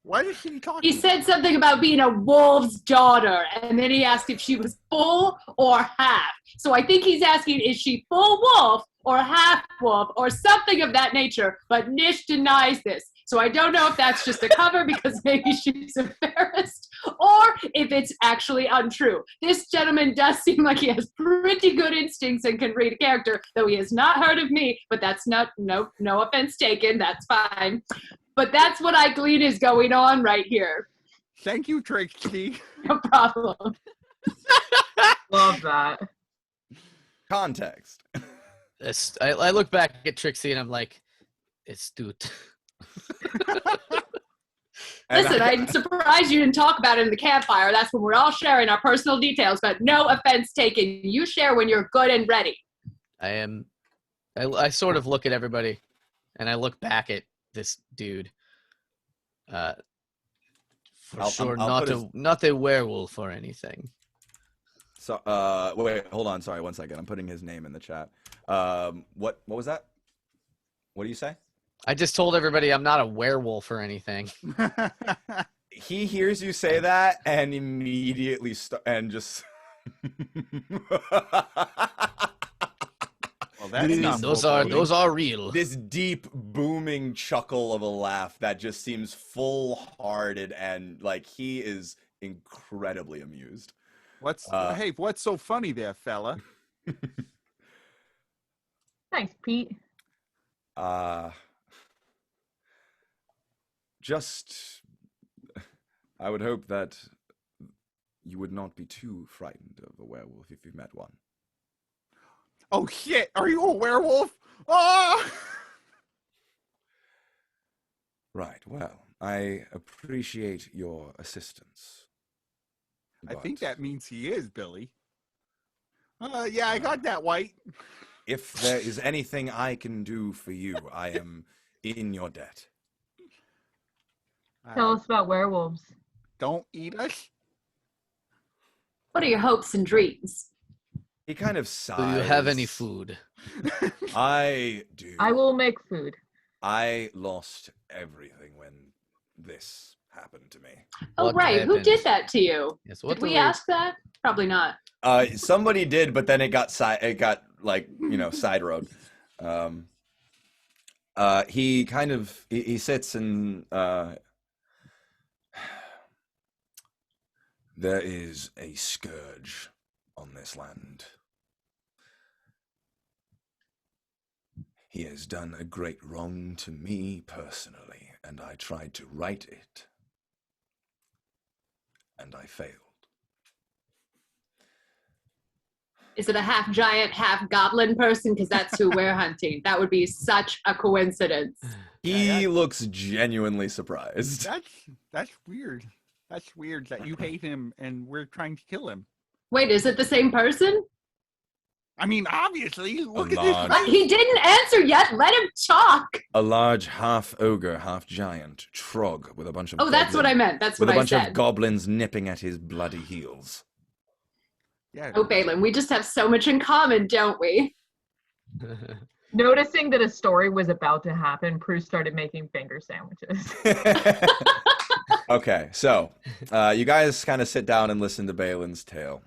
What is he talking He said something about being a wolf's daughter, and then he asked if she was full or half. So I think he's asking, is she full wolf or half wolf or something of that nature? But Nish denies this. So I don't know if that's just a cover because maybe she's embarrassed, or if it's actually untrue. This gentleman does seem like he has pretty good instincts and can read a character, though he has not heard of me, but that's no offense taken, that's fine. But that's what I glean is going on right here. Thank you, Trixie. No problem. Love that. context. I look back at Trixie and I'm like, astute. Listen, I'm surprised you didn't talk about it in the campfire. That's when we're all sharing our personal details, but no offense taken. You share when you're good and ready. I sort of look at everybody and I look back at this dude. Sure, not a werewolf or anything. So, wait, hold on. Sorry, 1 second. I'm putting his name in the chat. What was that? What do you say? I just told everybody I'm not a werewolf or anything. He hears you say that and immediately just. Well, that's not those are real. This deep booming chuckle of a laugh that just seems full-hearted and like he is incredibly amused. What's so funny there, fella? Thanks, Pete. Just, I would hope that you would not be too frightened of a werewolf if you met one. Oh shit! Are you a werewolf? Oh! Right. Well, I appreciate your assistance. I think that means he is, Billy. Yeah, I got that, White. If there is anything I can do for you, I am in your debt. Tell us about werewolves. Don't eat us. What are your hopes and dreams? He kind of sighs. Do you have any food? I do. I will make food. I lost everything when this happened to me. Oh, What right. Who happened? did that to you? Yes. Did we ask that? Probably not. Somebody did, but then it got side road. He kind of he sits and there is a scourge on this land. He has done a great wrong to me personally, and I tried to right it, and I failed. Is it a half giant, half goblin person? Because that's who we're hunting. That would be such a coincidence. He looks genuinely surprised. That's weird. That's weird that you hate him and we're trying to kill him. Wait, is it the same person? I mean, obviously. Look at large- this. He didn't answer yet. Let him talk. A large half ogre, half giant trog with a bunch of Oh, that's what I meant. That's with what a I bunch of said. goblins nipping at his bloody heels. Yeah. Oh, Balin, we just have so much in common, don't we? Noticing that a story was about to happen, Prue started making finger sandwiches. Okay, so you guys kind of sit down and listen to Balin's tale.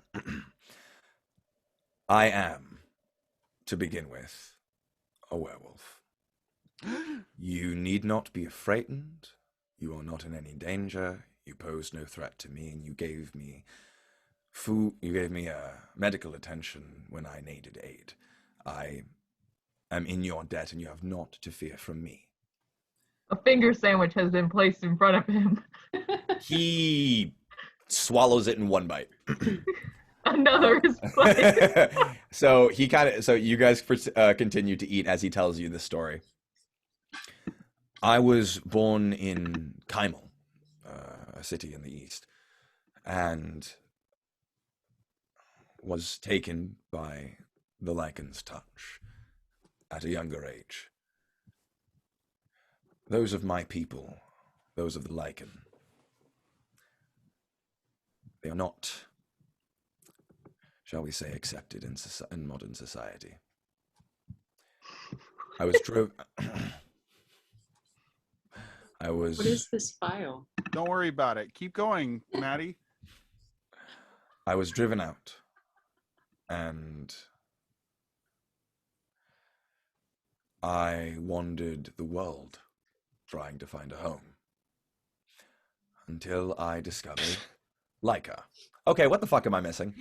I am, to begin with, a werewolf. You need not be frightened. You are not in any danger. You pose no threat to me, and you gave me food. You gave me medical attention when I needed aid. I am in your debt, and you have naught to fear from me. A finger sandwich has been placed in front of him. He swallows it in one bite. Another is placed. So you guys continue to eat as he tells you the story. I was born in Kaimal, a city in the east, and was taken by the Lycan's touch at a younger age. Those of my people, those of the Lycan, they are not, shall we say, accepted in modern society. I was What is this file? Don't worry about it. Keep going, Matty. I was driven out, and I wandered the world trying to find a home until I discovered Laika. Okay, what the fuck am I missing?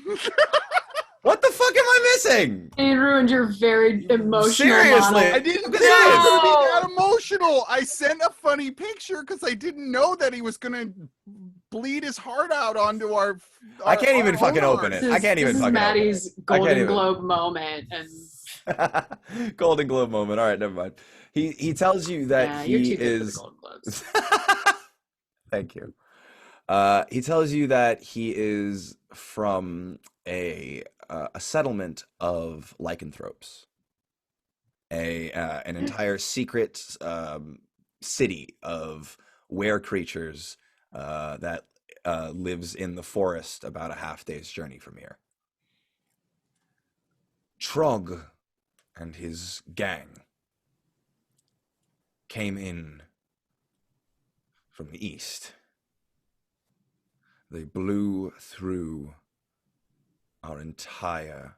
What the fuck am I missing? You ruined your very emotional Seriously? model. I didn't Look think at it was this. gonna be that emotional. I sent a funny picture because I didn't know that he was gonna bleed his heart out onto our. I can't even fucking owners. open it. I can't even This is fucking open Matty's it. I can't Golden even. Globe moment, and Golden Globe moment. All right, never mind. He tells you that yeah, you're he too good for the is. Golden Globes. Thank you. He tells you that he is from a settlement of lycanthropes, an entire secret city of were creatures that lives in the forest about a half day's journey from here. Trog and his gang came in from the east. They blew through our entire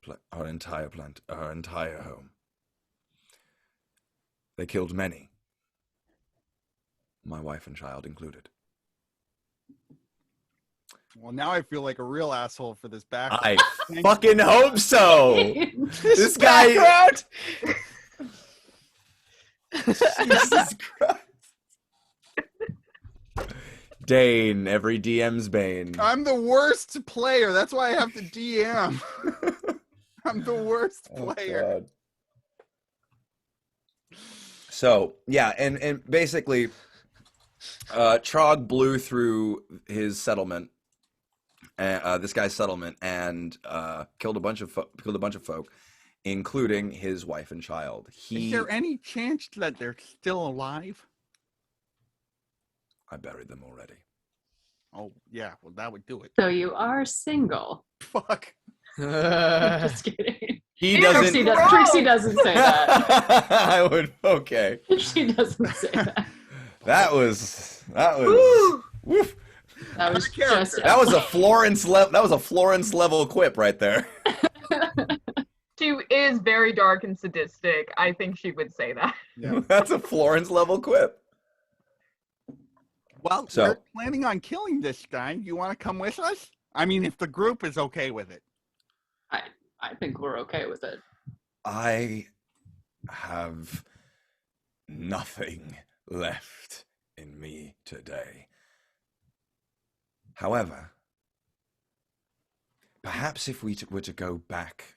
home. They killed many, my wife and child included. Well, now I feel like a real asshole for this back. I fucking hope so. This guy. background? Jesus Christ. Dane, every DM's Bane. I'm the worst player. That's why I have to DM. I'm the worst player. God. So yeah, and basically, Trog blew through his settlement, this guy's settlement, and killed a bunch of folk, including his wife and child. Is there any chance that they're still alive? I buried them already. Oh yeah, well that would do it. So you are single. Fuck. Just kidding. He doesn't. Trixie doesn't say that. I would. Okay. She doesn't say that. That was. Woof. That was character. just. That was a Florence level. That was a Florence level quip right there. She is very dark and sadistic. I think she would say that. Yeah. That's a Florence level quip. Well, So- we're planning on killing this guy. You want to come with us? I mean, if the group is okay with it. I think we're okay with it. I have nothing left in me today. However, perhaps if we were to go back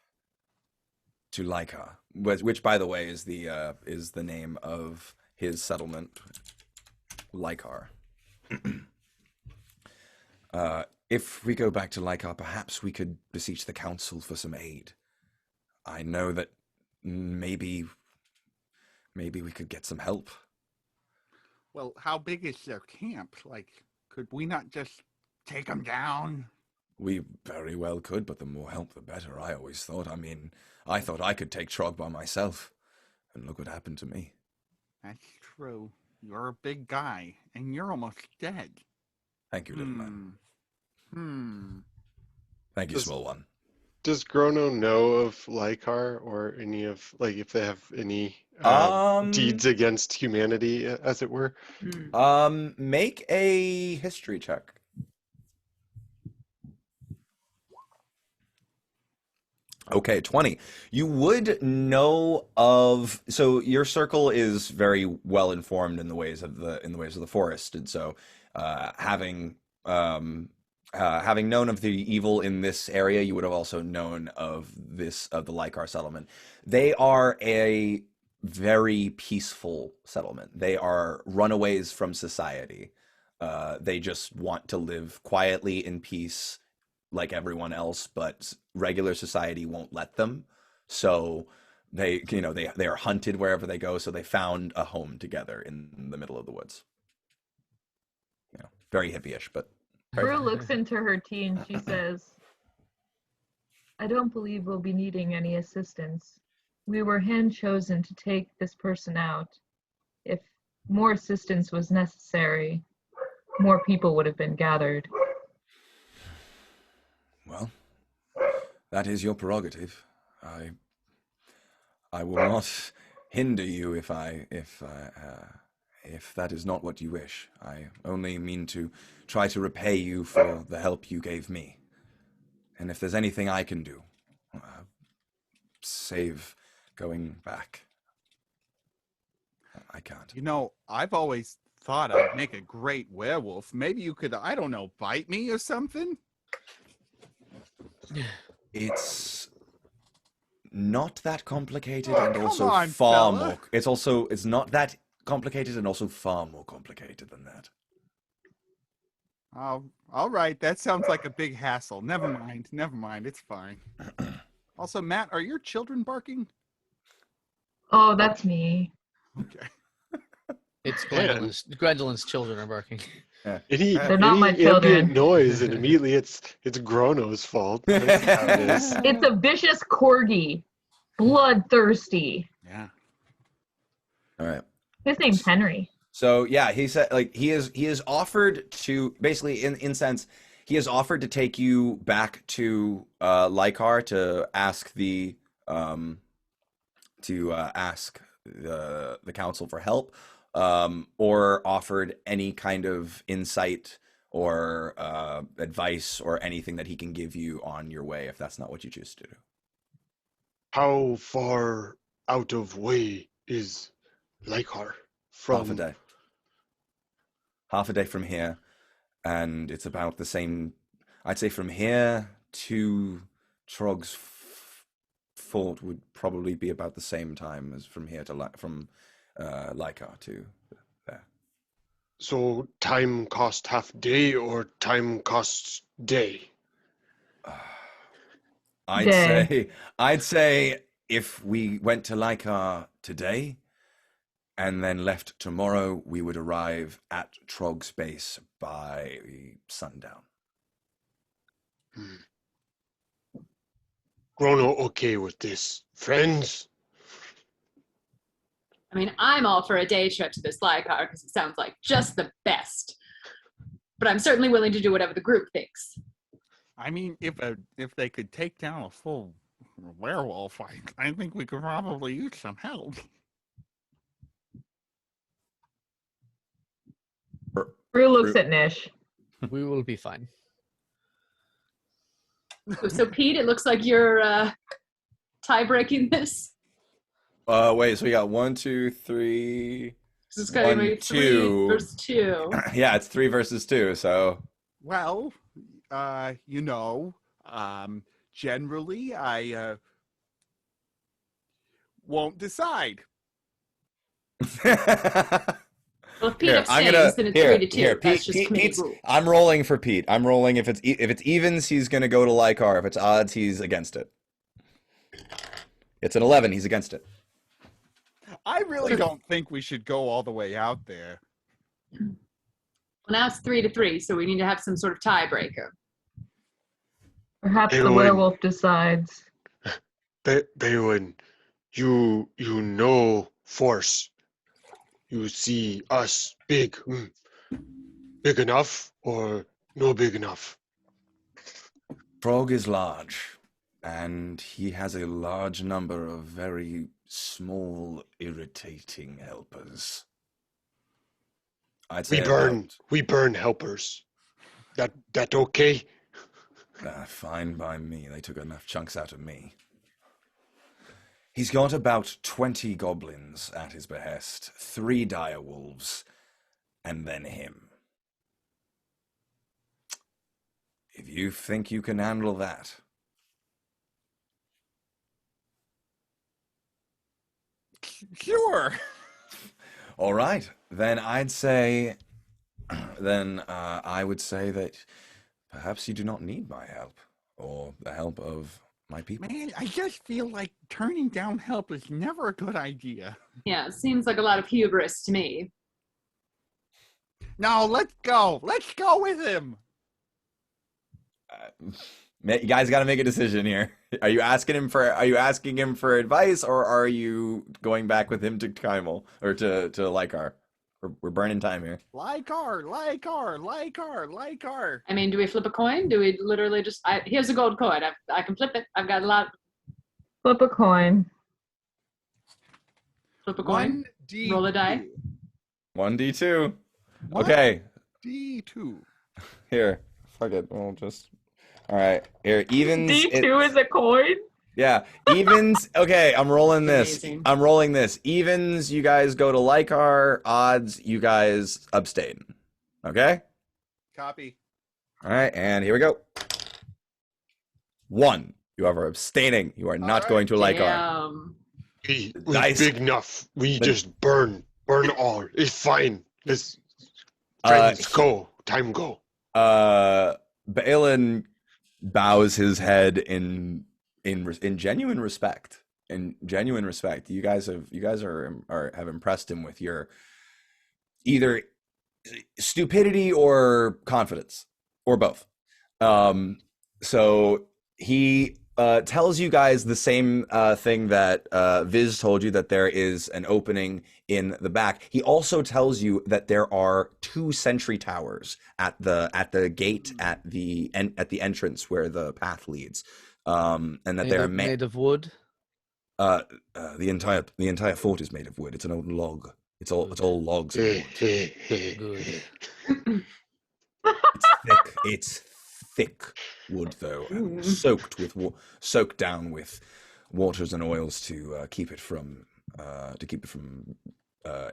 to Lyca, which, by the way, is the name of his settlement, Lycar. If we go back to Lycar, perhaps we could beseech the council for some aid. I know that maybe we could get some help. Well, how big is their camp? Like, could we not just take them down? We very well could, but the more help, the better, I always thought. I mean, I thought I could take Trog by myself, and look what happened to me. That's true. You're a big guy, and you're almost dead. Thank you, little man. Thank you, Does- small one. Does Grono know of Lykar or any of, like, if they have any deeds against humanity, as it were? Make a history check. Okay, 20. You would know of, so your circle is very well informed in the ways of the forest, and so having known of the evil in this area, you would have also known of the Lykar settlement. They are a very peaceful settlement. They are runaways from society. They just want to live quietly in peace like everyone else, but regular society won't let them. So they are hunted wherever they go. So they found a home together in the middle of the woods. Very hippie-ish, but very Prue fun. looks into her tea and she says, I don't believe we'll be needing any assistance. We were hand-chosen to take this person out. If more assistance was necessary, more people would have been gathered. Well, that is your prerogative. I will not hinder you if that is not what you wish. I only mean to try to repay you for the help you gave me. And if there's anything I can do, save going back, I can't. You know, I've always thought I'd make a great werewolf. Maybe you could, I don't know, bite me or something? It's not that complicated, and come also on, far fella. more. It's not that complicated, and also far more complicated than that. Oh, all right. That sounds like a big hassle. Never mind. It's fine. Also, Matt, are your children barking? Oh, that's me. Okay. It's Gwendolyn's children are barking. They're not my Any children. ambient noise, and immediately it's Grono's fault. That's how it is. It's a vicious corgi. Bloodthirsty. Yeah. All right. His name's Henry. So yeah, he said he is offered to basically in sense he has offered to take you back to Lykar to ask the council for help, or offered any kind of insight or advice or anything that he can give you on your way if that's not what you choose to do. How far out of way is Lykar from? Half a day from here, and it's about the same. I'd say from here to Trog's fort would probably be about the same time as from here to Lykar to there. So time cost half day or time costs day? I'd say if we went to Lykar today and then left tomorrow, we would arrive at Trog's base by sundown. Grono okay with this? Friends? I mean, I'm all for a day trip to this Lykar because it sounds like just the best. But I'm certainly willing to do whatever the group thinks. I mean, if they could take down a full werewolf, I think we could probably use some help. Prue looks at Nish. We will be fine. So Pete, it looks like you're tie-breaking this. Wait, so we got 1, 2, 3. This is going to be 3 versus 2. Yeah, it's 3 versus 2, so. Well, generally I won't decide. Well, if Pete abstains, then it's 3 to 2. That's just committee Pete's, rule. I'm rolling for Pete. I'm rolling if it's evens, he's gonna go to Lykar. If it's odds, he's against it. It's an 11. He's against it. I really don't think we should go all the way out there. Well, now it's 3 to 3, so we need to have some sort of tiebreaker. Perhaps the Eowyn. werewolf decides. Baywin, you know force. You see us big. Big enough or no big enough? Frog is large, and he has a large number of very small, irritating helpers. I'd say We burn helpers. That okay? fine by me. They took enough chunks out of me. He's got about 20 goblins at his behest, 3 dire wolves, and then him. If you think you can handle that. Sure. All right, then I would say that perhaps you do not need my help or the help of my people. Man, I just feel like turning down help is never a good idea. Yeah, seems like a lot of hubris to me. No, let's go. Let's go with him. You guys got to make a decision here. Are you asking him for advice, or are you going back with him to Kymel or to Lykar? We're burning time here. Lykar. I mean, do we flip a coin? Do we literally just... here's a gold coin. I can flip it. I've got a lot. Flip a coin. Flip a coin. 1D2. Roll a die. 1d2. Okay. D2. Here. Fuck it. We'll just... All right. Here. Evens. D2 is a coin? Yeah. Evens. Okay. I'm rolling this. Amazing. I'm rolling this. Evens, you guys go to Lykar. Odds, you guys abstain. Okay? Copy. All right. And here we go. 1. You are abstaining. You are not right. going to Lykar. Damn. We Dice. big enough. We just burn all. It's fine. Friends, go. Time go. Balin bows his head in genuine respect. In genuine respect, you guys have impressed him with your either stupidity or confidence, or both. So he tells you guys the same thing that Viz told you, that there is an opening in the back. He also tells you that there are 2 sentry towers at the gate at the entrance where the path leads, and that they're made of wood. the entire fort is made of wood. It's an old log. It's all logs. And wood. Good. It's thick. It's thick wood, though, and soaked down with waters and oils to keep it from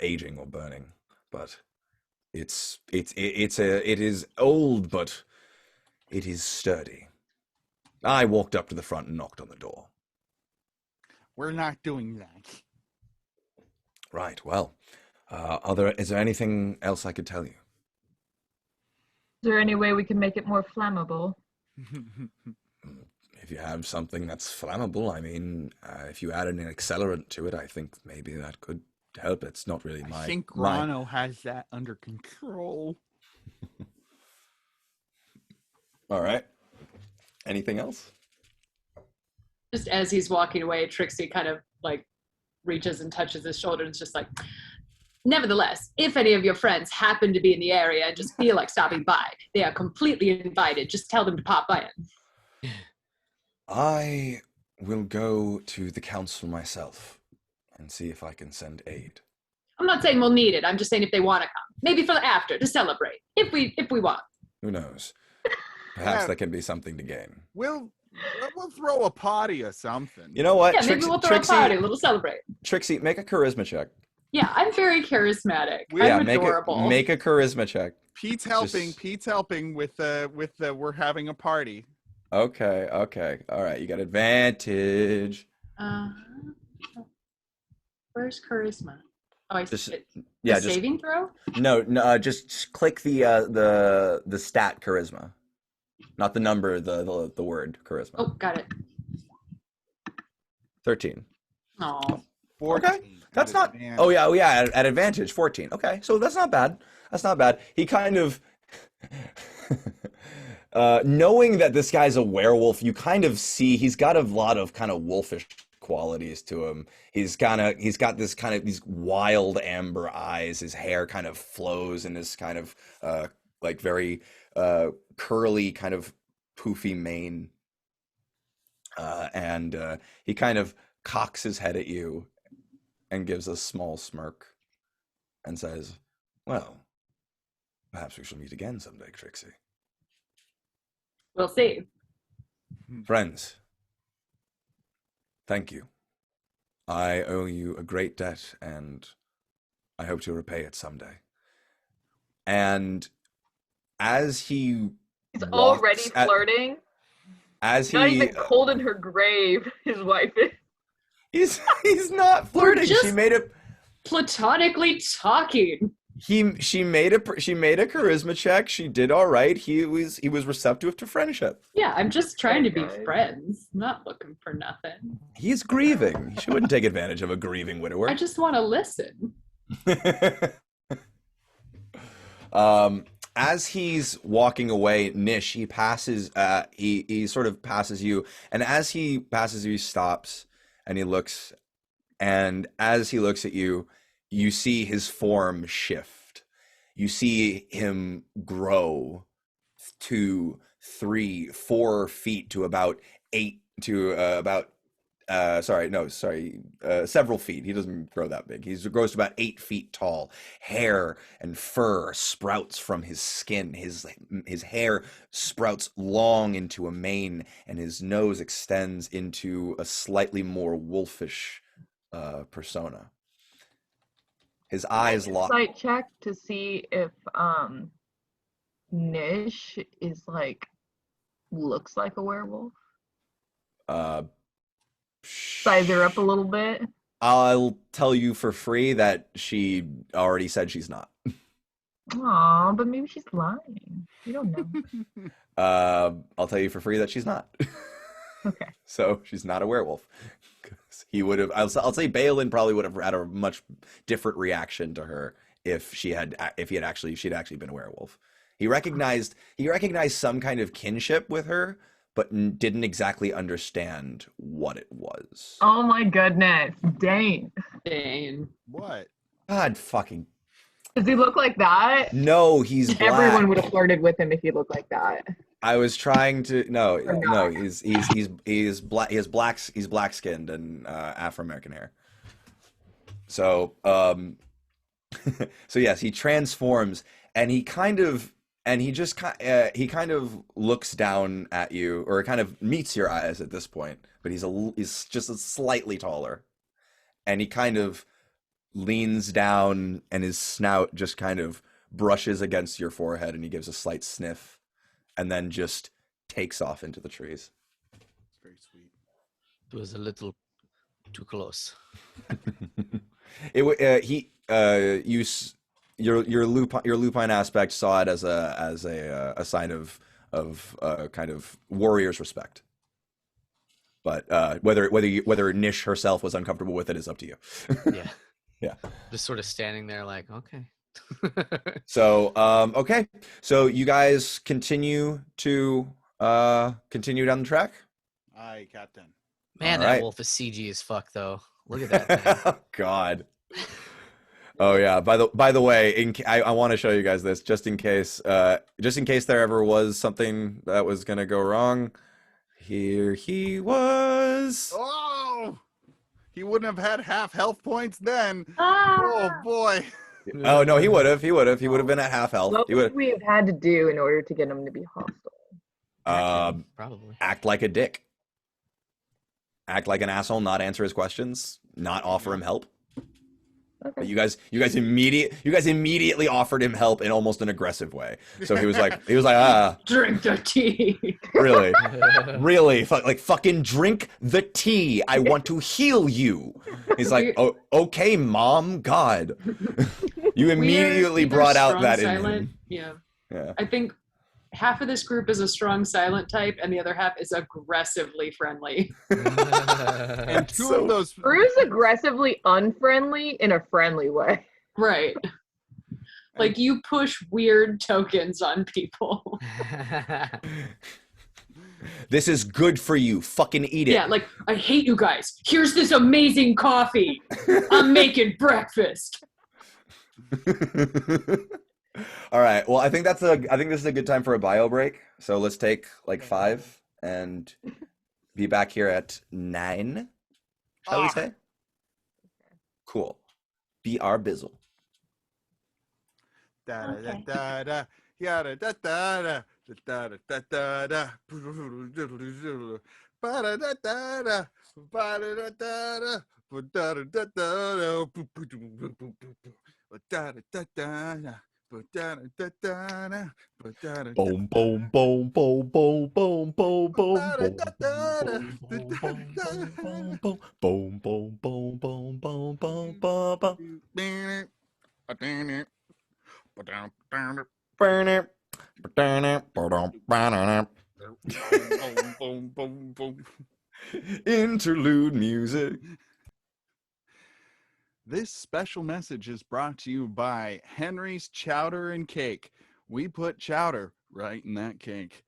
aging or burning. But it is old, but it is sturdy. I walked up to the front and knocked on the door. We're not doing that. Right. Well, is there anything else I could tell you? Is there any way we can make it more flammable? If you have something that's flammable, I mean, if you added an accelerant to it, I think maybe that could help. It's not really I think Grano has that under control. All right. Anything else? Just as he's walking away, Trixie kind of like reaches and touches his shoulder and is just like, nevertheless, if any of your friends happen to be in the area and just feel like stopping by, they are completely invited. Just tell them to pop by in. I will go to the council myself and see if I can send aid. I'm not saying we'll need it. I'm just saying if they want to come. Maybe for after, to celebrate. If we want. Who knows? Perhaps Yeah. there can be something to gain. We'll throw a party or something. You know what? Yeah, maybe we'll throw a party, a little celebrate. Trixie, make a charisma check. Yeah, I'm very charismatic. Yeah, I'm adorable. Make a charisma check. Pete's helping. Just- Pete's helping with the we're having a party. Okay. All right, you got advantage. Where's charisma? Oh, I Just- see it. Yeah, The just saving throw? no, just click the stat charisma, not the number, the word charisma. Oh, got it. 13. Oh, 14. That's at not. advantage. Oh yeah, at advantage 14. Okay, so that's not bad. He kind of knowing that this guy's a werewolf, you kind of see he's got a lot of kind of wolfish qualities to him. He's got this kind of these wild amber eyes. His hair kind of flows in this kind of like very curly kind of poofy mane. And he kind of cocks his head at you and gives a small smirk and says, "Well, perhaps we shall meet again someday, Trixie. We'll see. Friends, thank you. I owe you a great debt, and I hope to repay it someday." And as he He's walks already flirting. as Not he even cold in her grave, his wife is. he's not flirting. just- She made a Platonically talking. she made a charisma check. She did all right. He was receptive to friendship. Yeah, I'm just trying to be Okay. friends. not looking for nothing. He's grieving. She wouldn't take advantage of a grieving widower. I just want to listen. As he's walking away, Nish, he passes he sort of passes you, and as he passes you, he stops and he looks, and as he looks at you, you see his form shift. You see him grow to 3, 4 feet to about 8 to several feet. He doesn't grow that big. He grows to about 8 feet tall. Hair and fur sprouts from his skin. His hair sprouts long into a mane, and his nose extends into a slightly more wolfish persona. His eyes lock. Insight check to see if Nish is like looks like a werewolf. Size her up a little bit. I'll tell you for free that she already said she's not. Aw, but maybe she's lying. You don't know. I'll tell you for free that she's not. Okay. So she's not a werewolf. 'Cause he would have. I'll say Balin probably would have had a much different reaction to her if she'd actually been a werewolf. He recognized some kind of kinship with her, but didn't exactly understand what it was. Oh my goodness. Dane. Dane. What? God fucking Does he look like that? no, he's black. Everyone would have flirted with him if he looked like that. I was trying to no, not. he's black. He's black skinned and Afro-American hair. So so yes, he transforms, and he kind of looks down at you, or kind of meets your eyes at this point, but he's just slightly taller, and he kind of leans down, and his snout just kind of brushes against your forehead, and he gives a slight sniff, and then just takes off into the trees. It's very sweet. It was a little too close. Your lupine aspect saw it as a sign of kind of warrior's respect. But whether Nish herself was uncomfortable with it is up to you. Yeah. Yeah. Just sort of standing there like, okay. So okay, so you guys continue down the track. Aye, Captain. Man, All that right. wolf is CG as fuck though. Look at that thing. Oh God. Oh yeah. By the way, I want to show you guys this just in case there ever was something that was gonna go wrong. Here he was. Oh! He wouldn't have had half health points then. Ah! Oh boy. Oh no, he would have. He would have been at half health. What He would would we have had to do in order to get him to be hostile? Probably. act like a dick. Act like an asshole. Not answer his questions. Not offer him help. But Okay. you guys immediately offered him help in almost an aggressive way. So he was like, Drink the tea. really, fucking drink the tea. I want to heal you. He's like, oh, okay, mom. God, you immediately We're brought either out that strong in silent. him. Yeah. Yeah. I think half of this group is a strong silent type, and the other half is aggressively friendly. And two So- of those Drew's aggressively unfriendly in a friendly way. Right. Like you push weird tokens on people. This is good for you. Fucking eat it. Yeah, like I hate you guys. Here's this amazing coffee. I'm making breakfast. All right. Well, I think this is a good time for a bio break. So let's take like 5 and be back here at 9. Shall we say? Cool. Be our bizzle. Da da da da da da da da da da da da da ba da da da da ba da da da da ba da da da da da da da da. Boom, boom, boom, boom, boom, boom, boom, boom, boom, boom, boom, boom, boom, boom, boom, boom, boom. Interlude music. This special message is brought to you by Henry's Chowder and Cake. We put chowder right in that cake.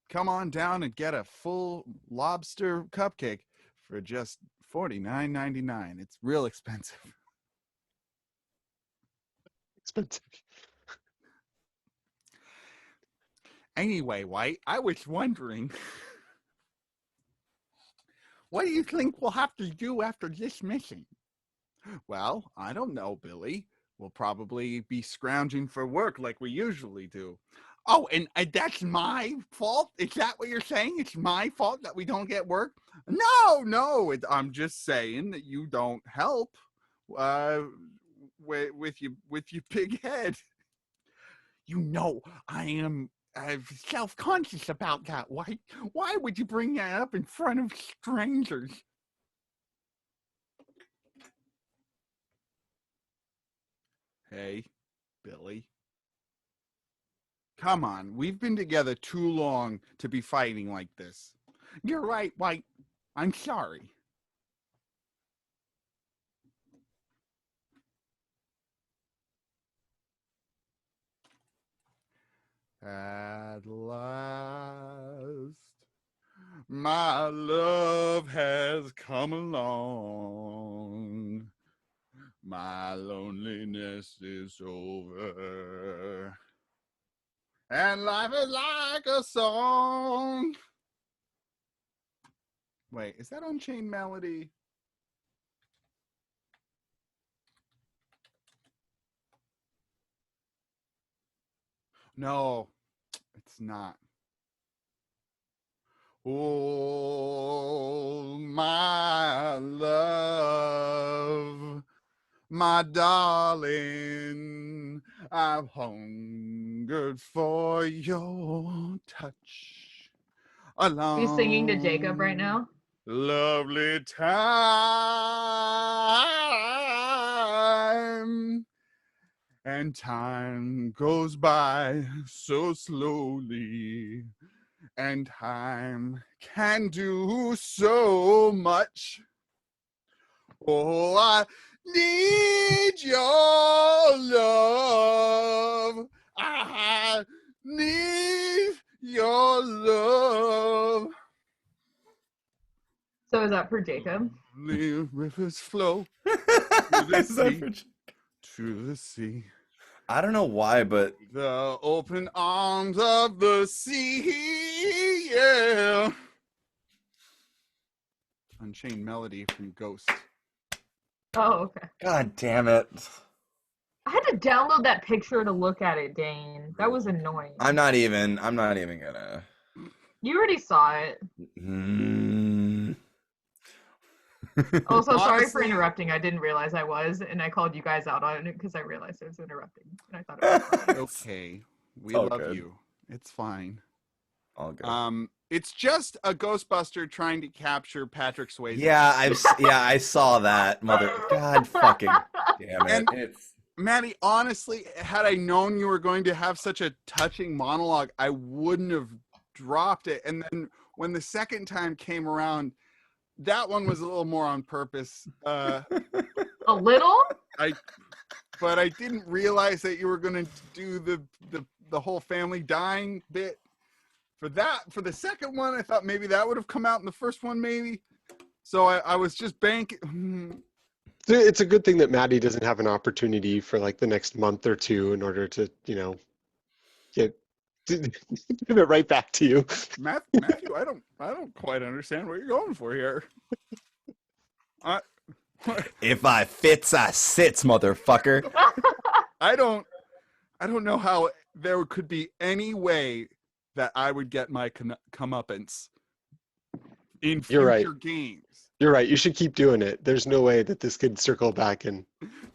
Come on down and get a full lobster cupcake for just $49.99. It's real expensive. Expensive. Anyway, White, I was wondering, what do you think we'll have to do after this mission? Well, I don't know, Billy. We'll probably be scrounging for work like we usually do. Oh, and that's my fault? Is that what you're saying? It's my fault that we don't get work? No, I'm just saying that you don't help with your big head. You know, I am self-conscious about that. Why would you bring that up in front of strangers? Hey, Billy. Come on, we've been together too long to be fighting like this. You're right, White. I'm sorry. At last, my love has come along. My loneliness is over. And life is like a song. Wait, is that Unchained Melody? No, it's not. Oh, my love, my darling, I've hungered for your touch. Are you singing to Jacob right now? Lovely time. And time goes by so slowly. And time can do so much. Oh, I need your love. I need your love. So is that for Jacob? The rivers flow Is that for- to the sea. I don't know why, but The open arms of the sea, yeah. Unchained Melody from Ghost. Oh, okay. God damn it. I had to download that picture to look at it, Dane. That was annoying. I'm not even gonna. You already saw it. Also, sorry for Honestly- interrupting. I didn't realize I was, and I called you guys out on it because I realized I was interrupting. And I thought it was funny. Okay, we all love good. you. It's fine. All good. It's just a Ghostbuster trying to capture Patrick Swayze. Yeah, I saw that. God fucking damn it. And- It's Matty, honestly, had I known you were going to have such a touching monologue, I wouldn't have dropped it. And then when the second time came around, that one was a little more on purpose. A little? but I didn't realize that you were going to do the whole family dying bit. For the second one, I thought maybe that would have come out in the first one, maybe. So I was just banking. It's a good thing that Matty doesn't have an opportunity for like the next month or two in order to, get give it right back to you. Matthew, I don't quite understand what you're going for here. If I fits, I sits, motherfucker. I don't know how there could be any way that I would get my comeuppance in You're right. future games. You're right. You should keep doing it. There's no way that this could circle back and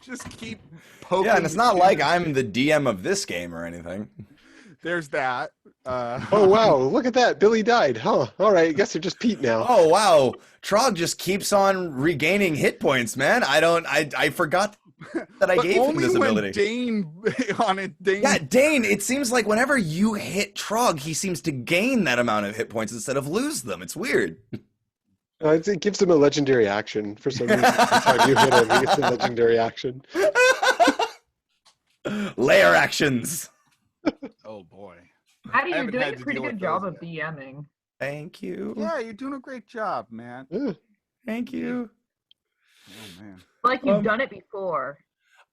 Just keep poking. Yeah, and it's not like I'm the DM of this game or anything. There's that. oh wow, look at that. Billy died. Huh. All right, I guess they're just Pete now. Oh wow, Trog just keeps on regaining hit points, man. I forgot that I But gave him only this when ability. Dane on it. Dane. Yeah, Dane, it seems like whenever you hit Trog, he seems to gain that amount of hit points instead of lose them. It's weird. It gives him a legendary action for some reason. That's how you hit him. He gets a legendary action. Layer actions. Oh boy. Matty, I you're haven't doing had a to pretty deal with good job those of DMing. Thank you. Yeah, you're doing a great job, man. Yeah. Thank you. Oh man. Like you've done it before.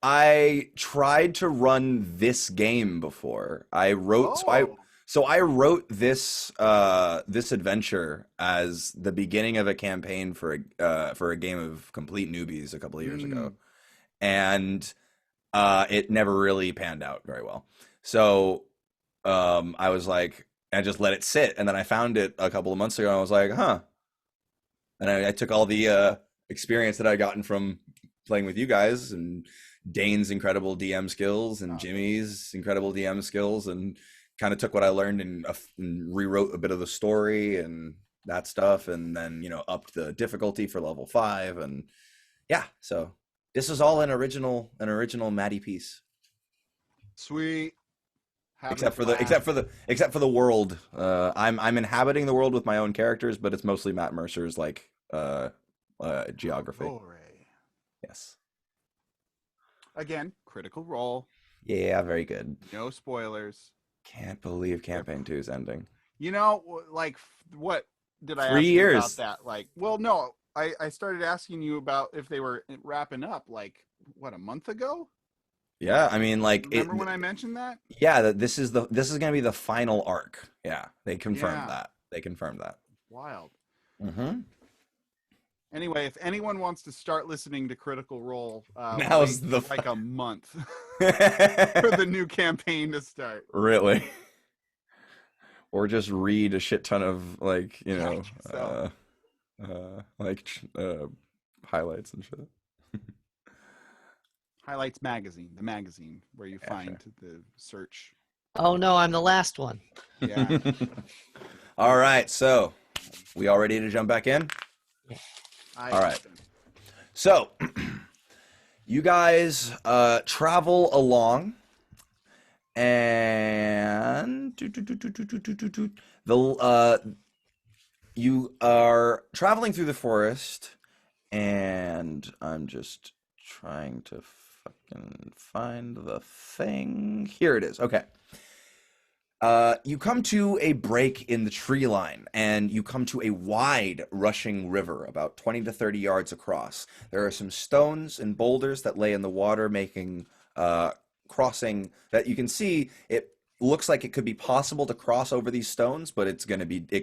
I tried to run this game before. I wrote so I wrote this this adventure as the beginning of a campaign for a game of complete newbies a couple of years ago, and it never really panned out very well. So I was like, I just let it sit, and then I found it a couple of months ago, and I was like, huh. And I took all the experience that I'd gotten from playing with you guys and Dane's incredible DM skills and Jimmy's incredible DM skills, and kind of took what I learned and rewrote a bit of the story and that stuff, and then upped the difficulty for level 5, and yeah, so this is all an original Matty piece. Sweet. Except for the world. I'm inhabiting the world with my own characters, but it's mostly Matt Mercer's like geography. Glory. Yes. Again, critical role. Yeah, very good. No spoilers. Can't believe campaign 2 is ending. What did I 3 ask you years about that? Well, no, I started asking you about if they were wrapping up a month ago? Yeah, I mean, Remember when I mentioned that? Yeah, that this is going to be the final arc. Yeah, they confirmed that. They confirmed that. Wild. Mm-hmm. Anyway, if anyone wants to start listening to Critical Role, Now's wait a month for the new campaign to start. Really? Or just read a shit ton of highlights and shit. Highlights Magazine, the magazine where you find the search. Oh no, I'm the last one. Yeah. All right, so we all ready to jump back in? All right. So you guys travel along, and you are traveling through the forest, and I'm just trying to fucking find the thing. Here it is. Okay. You come to a break in the tree line, and you come to a wide, rushing river, about 20 to 30 yards across. There are some stones and boulders that lay in the water, making crossing that you can see. It looks like it could be possible to cross over these stones, but it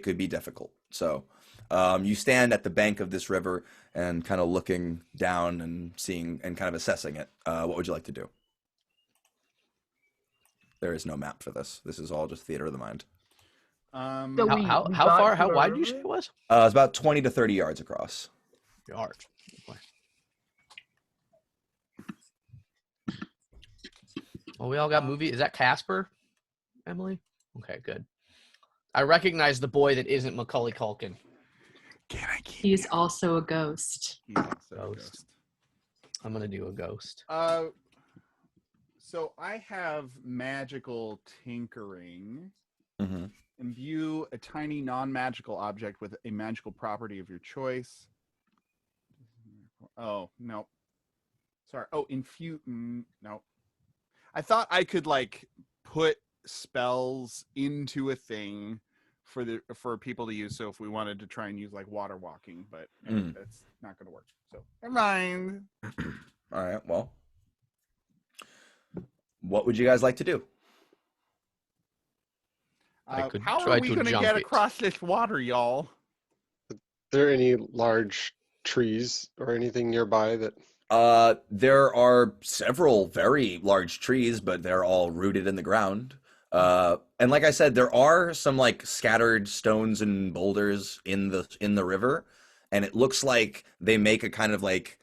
could be difficult. So you stand at the bank of this river and kind of looking down and seeing and kind of assessing it. What would you like to do? There is no map for this. This is all just theater of the mind. So How wide did you say it was? It's about 20 to 30 yards across. Yards. Well, we all got movie. Is that Casper, Emily? Okay, good. I recognize the boy that isn't Macaulay Culkin. Can I keep He's also a ghost. He's also a Ghost. I'm gonna do a ghost. So I have magical tinkering. Mm-hmm. Imbue a tiny non-magical object with a magical property of your choice. Oh, no. Sorry. Oh, no. I thought I could like put spells into a thing for people to use. So if we wanted to try and use like water walking, but that's not going to work. So never mind. All right. Well, what would you guys like to do? I could How try are we to going to jump get it. across this water, y'all? Are there any large trees or anything nearby that? There are several very large trees, but they're all rooted in the ground. And like I said, there are some like scattered stones and boulders in the river, and it looks like they make a kind of like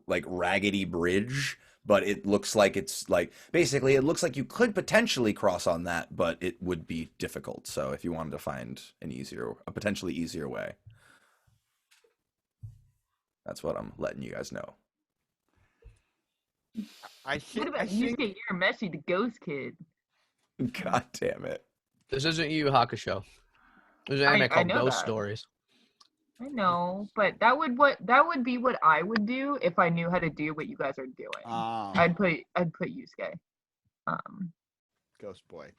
raggedy bridge, but it looks like it's like basically it looks like you could potentially cross on that, but it would be difficult. So if you wanted to find a potentially easier way, that's what I'm letting you guys know. I What think, about you? You're Messi, the ghost kid. God damn it. This isn't Yu Yu Hakusho. There's an anime I called know Ghost that. Stories. I know, but that would be what I would do if I knew how to do what you guys are doing. I'd put Yusuke. Ghost Boy.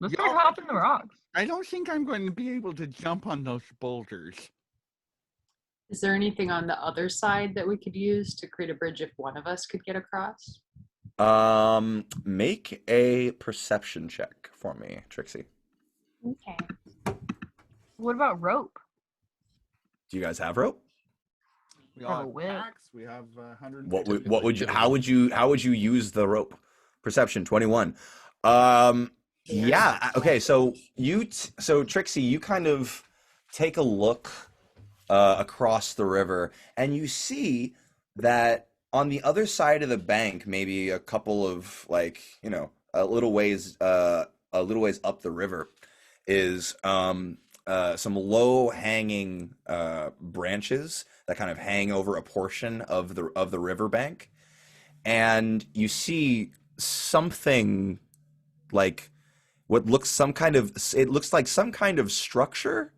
Let's Y'all- start hopping the rocks. I don't think I'm going to be able to jump on those boulders. Is there anything on the other side that we could use to create a bridge if one of us could get across? Make a perception check for me, Trixie. Okay. What about rope? Do you guys have rope? We all Oh, have whip. packs. We have 100. What would you how would you use the rope? Perception 21. Yeah, okay, so Trixie, you kind of take a look across the river, and you see that on the other side of the bank, maybe a couple of a little ways up the river, is some low hanging branches that kind of hang over a portion of the riverbank, and you see something like it looks like some kind of structure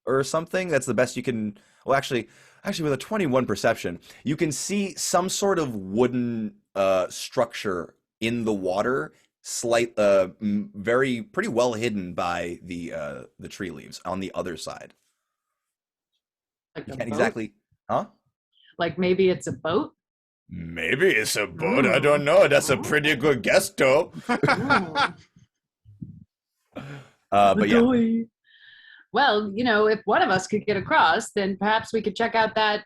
or something. That's the best you can. Well, actually, with a 21 perception, you can see some sort of wooden structure in the water, pretty well hidden by the tree leaves on the other side. Like You a can't boat? exactly, huh? Like maybe it's a boat? Maybe it's a boat. I don't know. That's a pretty good guess, though. But yeah. Adoy. Well, if one of us could get across, then perhaps we could check out that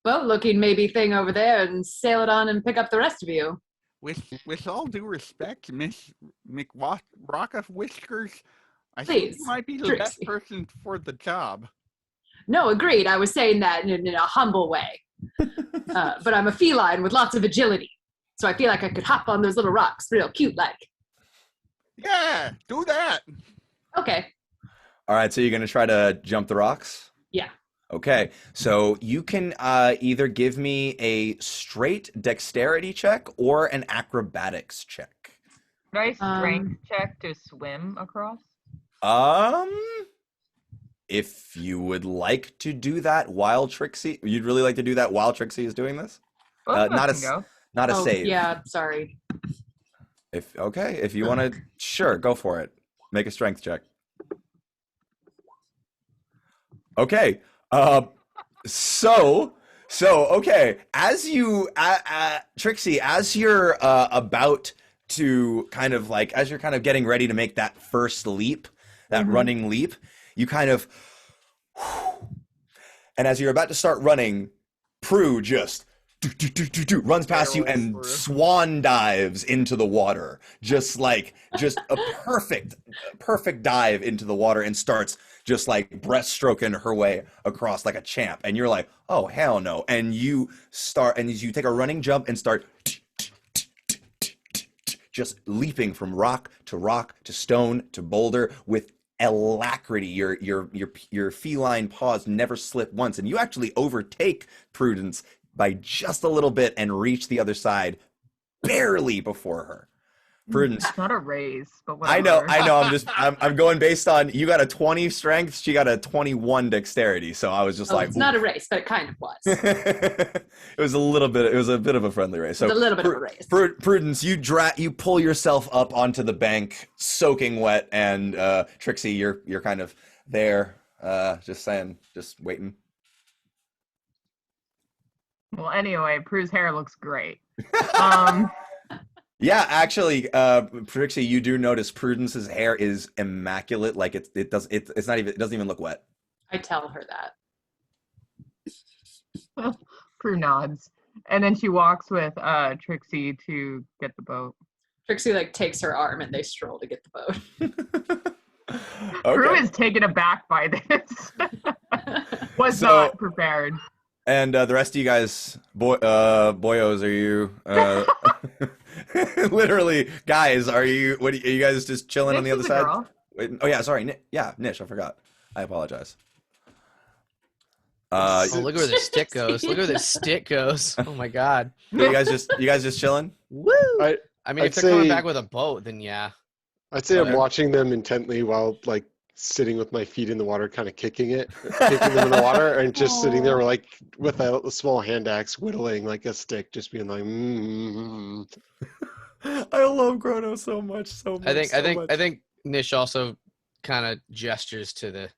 boat-looking maybe thing over there and sail it on and pick up the rest of you. With all due respect, Miss McRocka Whiskers, I Please, think you might be the best Trixie. person for the job. No, agreed. I was saying that in a humble way. But I'm a feline with lots of agility. So I feel like I could hop on those little rocks real cute like. Yeah, do that. Okay. All right, so you're going to try to jump the rocks? Yeah. Okay, so you can either give me a straight dexterity check or an acrobatics check. Could I strength check to swim across? If you would like to do that while Trixie, you'd really like to do that while Trixie is doing this? Both of us Not can go. not a save. Yeah, sorry. If you want to, sure, go for it. Make a strength check. Okay. Okay. As you, Trixie, as you're about to kind of as you're kind of getting ready to make that first leap, that running leap, you kind of, and as you're about to start running, Prue just runs past you and swan dives into the water, just a perfect dive into the water, and starts just breaststroking her way across like a champ. And you're like, oh hell no! And you take a running jump and start just leaping from rock to stone to boulder with alacrity. Your feline paws never slip once, and you actually overtake Prudence by just a little bit and reach the other side barely before her. Prudence. It's not a raise, but I whatever. know. I'm going based on you got a 20 strength, she got a 21 dexterity. So I was just like, it's not a race, but it kind of was. it was a bit of a friendly race. So It's a little bit of a race. Prudence, you pull yourself up onto the bank, soaking wet, and Trixie, you're kind of there, just waiting. Well, anyway, Prue's hair looks great. Yeah, actually, Trixie, you do notice Prudence's hair is immaculate. Like it doesn't even look wet. I tell her that. Prue nods, and then she walks with Trixie to get the boat. Trixie takes her arm and they stroll to get the boat. Prue is taken aback by this. Was not prepared. And the rest of you guys, boyos, are you? Literally, guys, are you guys just chilling on the other side? Wait, oh yeah, sorry. Nish, I forgot. I apologize. Look at where the stick goes. Look at where the stick goes. Oh my god. You guys just chilling? Woo! I mean, if they're coming back with a boat, then yeah. I'd say I'm watching them intently while sitting with my feet in the water, kind of kicking them in the water, and just sitting there with a small hand axe, whittling like a stick, just being like. I love Chrono so much. I think Nish also kind of gestures to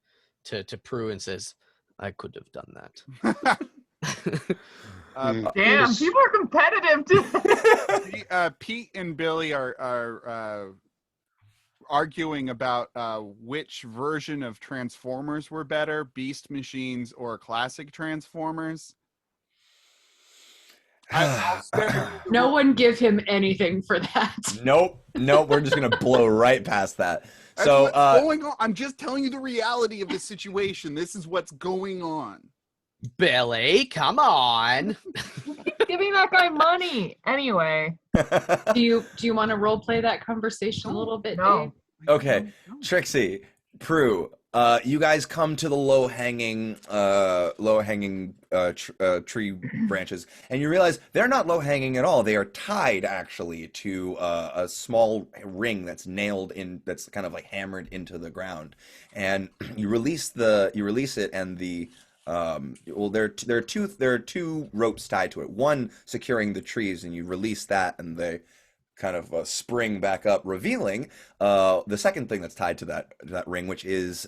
Prue and says, "I could have done that." Damn, people are competitive too. Pete and Billy are arguing about which version of Transformers were better, Beast Machines or classic Transformers. No one give him anything for that. Nope. We're just gonna blow right past that. That's what's going on. I'm just telling you the reality of the situation. This is what's going on. Billy, come on. Giving that guy money. Anyway. Do you want to role play that conversation a little bit, No. Dave? Okay, Trixie, Prue, you guys come to the low-hanging tree branches, and you realize they're not low-hanging at all. They are tied actually to a small ring that's nailed in, that's kind of hammered into the ground. And you release it, and there are two ropes tied to it. One securing the trees, and you release that, and they kind of spring back up, revealing the second thing that's tied to that ring, which is it's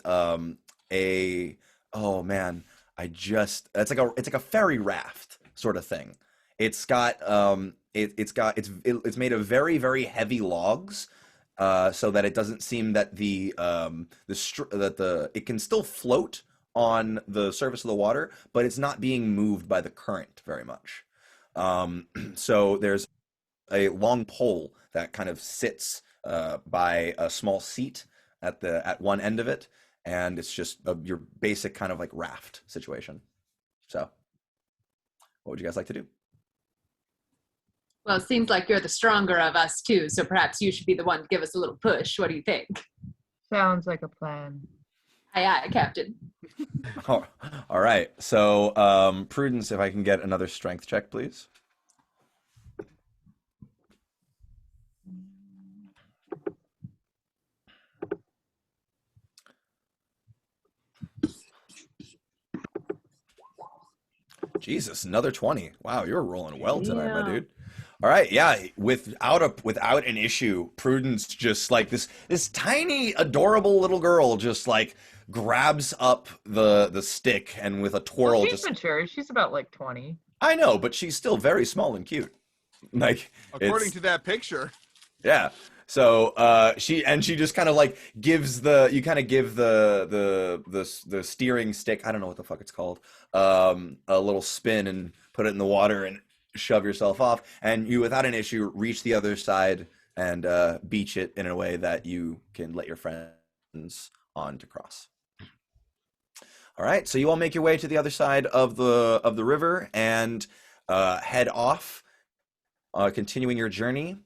like a ferry raft sort of thing. It's made of very, very heavy logs, so that it doesn't seem that it can still float on the surface of the water, but it's not being moved by the current very much. So there's a long pole that kind of sits by a small seat at one end of it, and it's just your basic kind of raft situation. So, what would you guys like to do? Well, it seems like you're the stronger of us too, so perhaps you should be the one to give us a little push. What do you think? Sounds like a plan. Aye, aye, Captain. All right. So, Prudence, if I can get another strength check, please. Jesus, another 20. Wow, you're rolling well tonight, my dude. All right, yeah, without an issue, Prudence just this tiny, adorable little girl just grabs up the stick, and with a twirl, well, she's mature. She's about 20. I know, but she's still very small and cute. According to that picture. Yeah. So she just kind of gives the steering stick, I don't know what the fuck it's called, a little spin and put it in the water and shove yourself off, and you without an issue reach the other side and beach it in a way that you can let your friends on to cross. All right, so you all make your way to the other side of the river and head off, continuing your journey.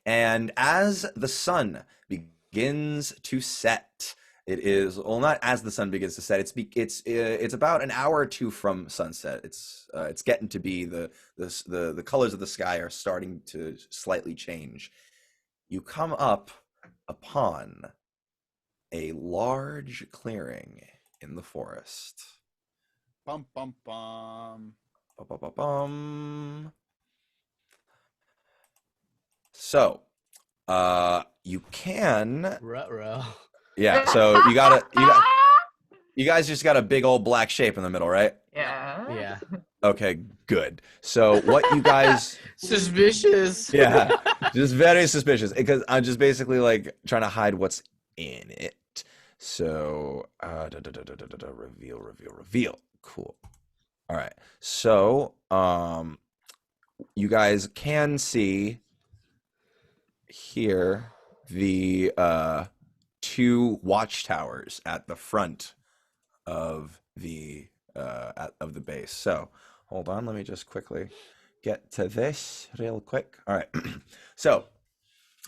And as the sun begins to set, it is not as the sun begins to set. It's about an hour or two from sunset. It's getting to be the colors of the sky are starting to slightly change. you come up upon a large clearing in the forest. Bum bum bum. Ba-ba-ba-bum. So, you can, Ruh-roh. yeah. So you guys just got a big old black shape in the middle, right? Yeah. Yeah. Okay, good. So what you guys, Suspicious. yeah, just very suspicious because I'm just basically like trying to hide what's in it. So, reveal. Cool. All right. So, you guys can see here the two watchtowers at the front of the of the base. So hold on, let me just quickly get to this real quick. All right. So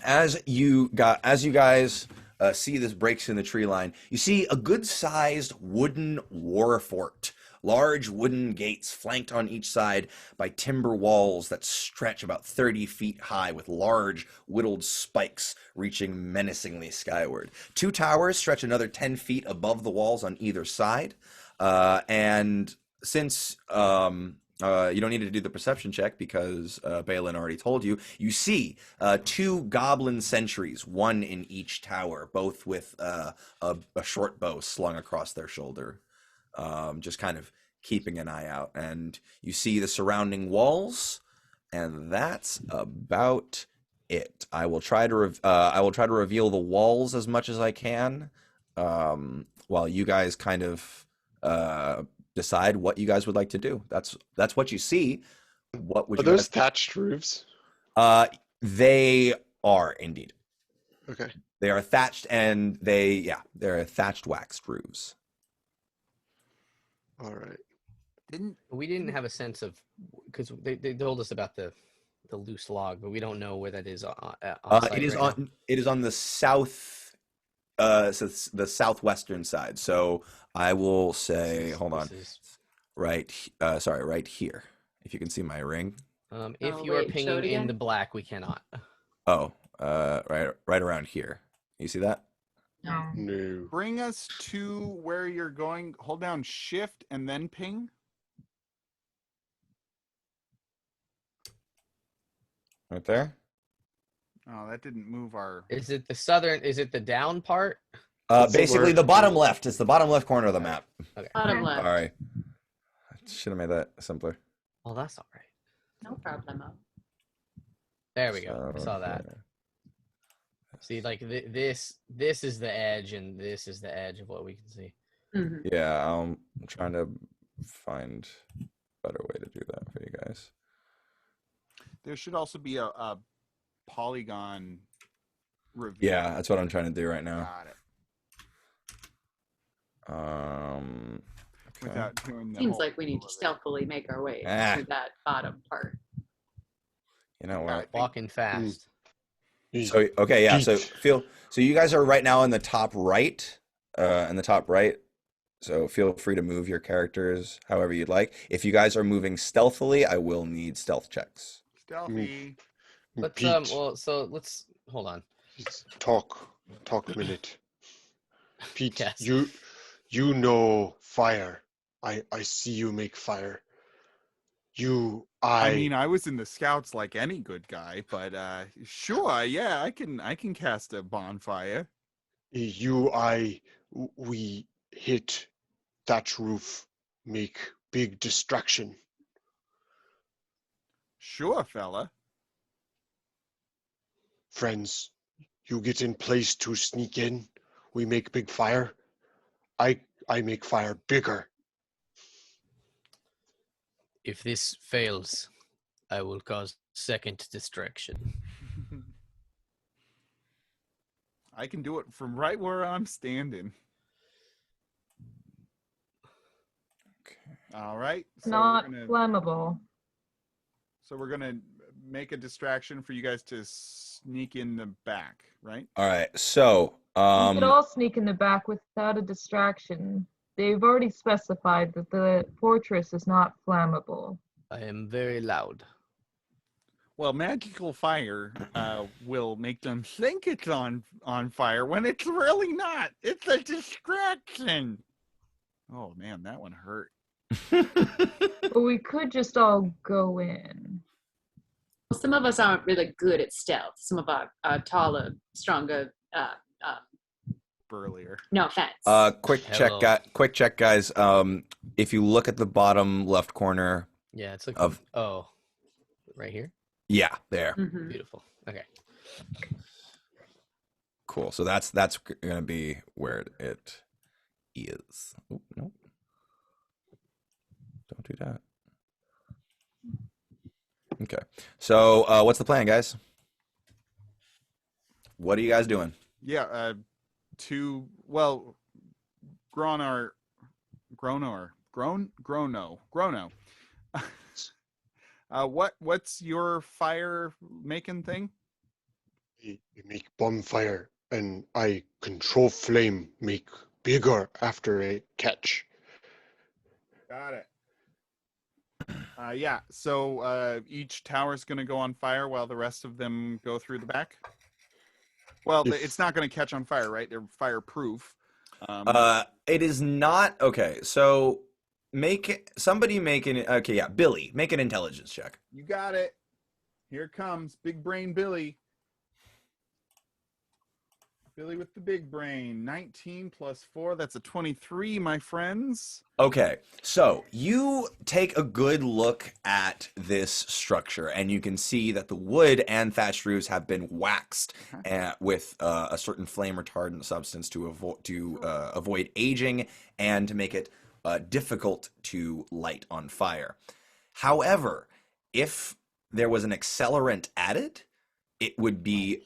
as you guys see this breaks in the tree line, you see a good-sized wooden war fort. Large wooden gates flanked on each side by timber walls that stretch about 30 feet high with large whittled spikes reaching menacingly skyward. Two towers stretch another 10 feet above the walls on either side. And since you don't need to do the perception check because Balin already told you, you see two goblin sentries, one in each tower, both with a short bow slung across their shoulder. Just kind of keeping an eye out, and you see the surrounding walls, and that's about it. I will try to reveal the walls as much as I can, while you guys kind of decide what you guys would like to do. That's what you see. What would Are you those guys? thatched roofs? They are indeed. Okay. They are thatched, and they're thatched waxed roofs. All right. We didn't have a sense of, because they told us about the loose log, but we don't know where that is on site It is right now. it is on the south, so the southwestern side. So I will say, hold on, right here. If you can see my ring. If Oh, you are wait, show pinging it in again? the black, we cannot. Oh, right around here. You see that? No. No. Bring us to where you're going. Hold down shift and then ping. Right there. Oh, that didn't move our. Is it the southern? Is it the down part? Basically the bottom left. It's the bottom left corner of the map. Okay. Bottom left. Sorry. Should have made that simpler. Oh, that's all right. No problem. There we go. I So, saw that. yeah. See, like this is the edge, and this is the edge of what we can see. Mhm. Yeah, I'm trying to find a better way to do that for you guys. There should also be a polygon review. Yeah, that's what I'm trying to do right now. Got it. Okay. Without doing the Seems whole like we need view to of it. stealthily make our way Ah. to that bottom part. You know Yeah, I what? think- Walking fast. So okay, yeah. So Pete. so you guys are right now in the top right, So feel free to move your characters however you'd like. If you guys are moving stealthily, I will need stealth checks. Stealthy. Let's Pete, so let's hold on. talk a minute. Pete, Yes. you know fire. I see you make fire. I mean, I was in the scouts like any good guy, but sure, yeah, I can cast a bonfire. we hit thatch roof, make big distraction. Sure, fella. Friends, you get in place to sneak in. We make big fire. I make fire bigger. If this fails, I will cause second distraction. I can do it from right where I'm standing. Okay. All right. It's not flammable. So we're gonna make a distraction for you guys to sneak in the back, right? All right. So We could all sneak in the back without a distraction. They've already specified that the fortress is not flammable. I am very loud. Well, magical fire will make them think it's on fire when it's really not. It's a distraction. Oh man, that one hurt. But we could just all go in. Well, some of us aren't really good at stealth. Some of our taller, stronger. Burlier. No offense. Quick Hello. check, guys. If you look at the bottom left corner Yeah, it's like of right here. yeah, there. Mhm. Beautiful. Okay. Cool. So that's gonna be where it is. Oh, no. Don't do that. Okay. So what's the plan, guys? What are you guys doing? Yeah, Grono. What's your fire making thing? I make bonfire, and I control flame, make bigger after a catch. Got it. Yeah, so each tower's going to go on fire while the rest of them go through the back? Well, it's not going to catch on fire, right? They're fireproof. It is not okay. So Billy, make an intelligence check. You got it. Here comes Big Brain Billy. Billy with the big brain. 19 plus 4, that's a 23, my friends. Okay, so you take a good look at this structure, and you can see that the wood and thatched roofs have been waxed with a certain flame retardant substance to avoid aging and to make it difficult to light on fire. However, if there was an accelerant added, it would be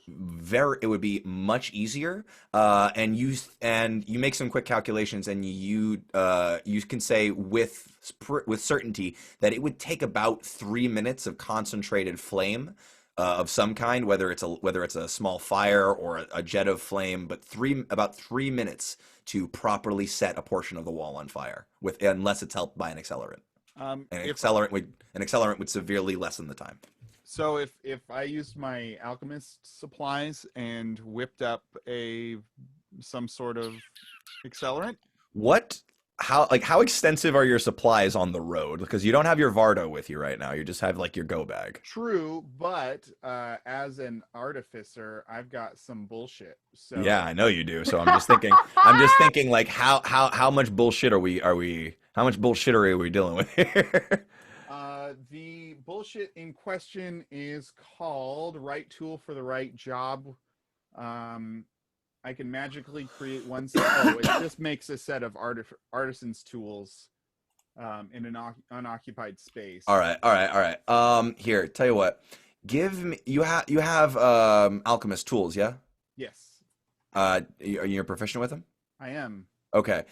much easier. And you make some quick calculations, and you can say with certainty that it would take about 3 minutes of concentrated flame of some kind, whether it's a small fire or a jet of flame, but about 3 minutes to properly set a portion of the wall on fire, unless it's helped by an accelerant. An accelerant would severely lessen the time. So if I used my alchemist supplies and whipped up some sort of accelerant? How extensive are your supplies on the road? Because you don't have your Vardo with you right now. You just have like your go bag. True, but as an artificer, I've got some bullshit. So yeah, I know you do. So I'm just thinking like how much bullshit are we how much bullshittery are we dealing with here? The bullshit in question is called right tool for the right job. I can magically create one set. Oh, it just makes a set of artisan's tools in an unoccupied space. All right. Here, tell you what. Give me you have alchemist tools, yeah? Yes. You're proficient with them? I am. Okay.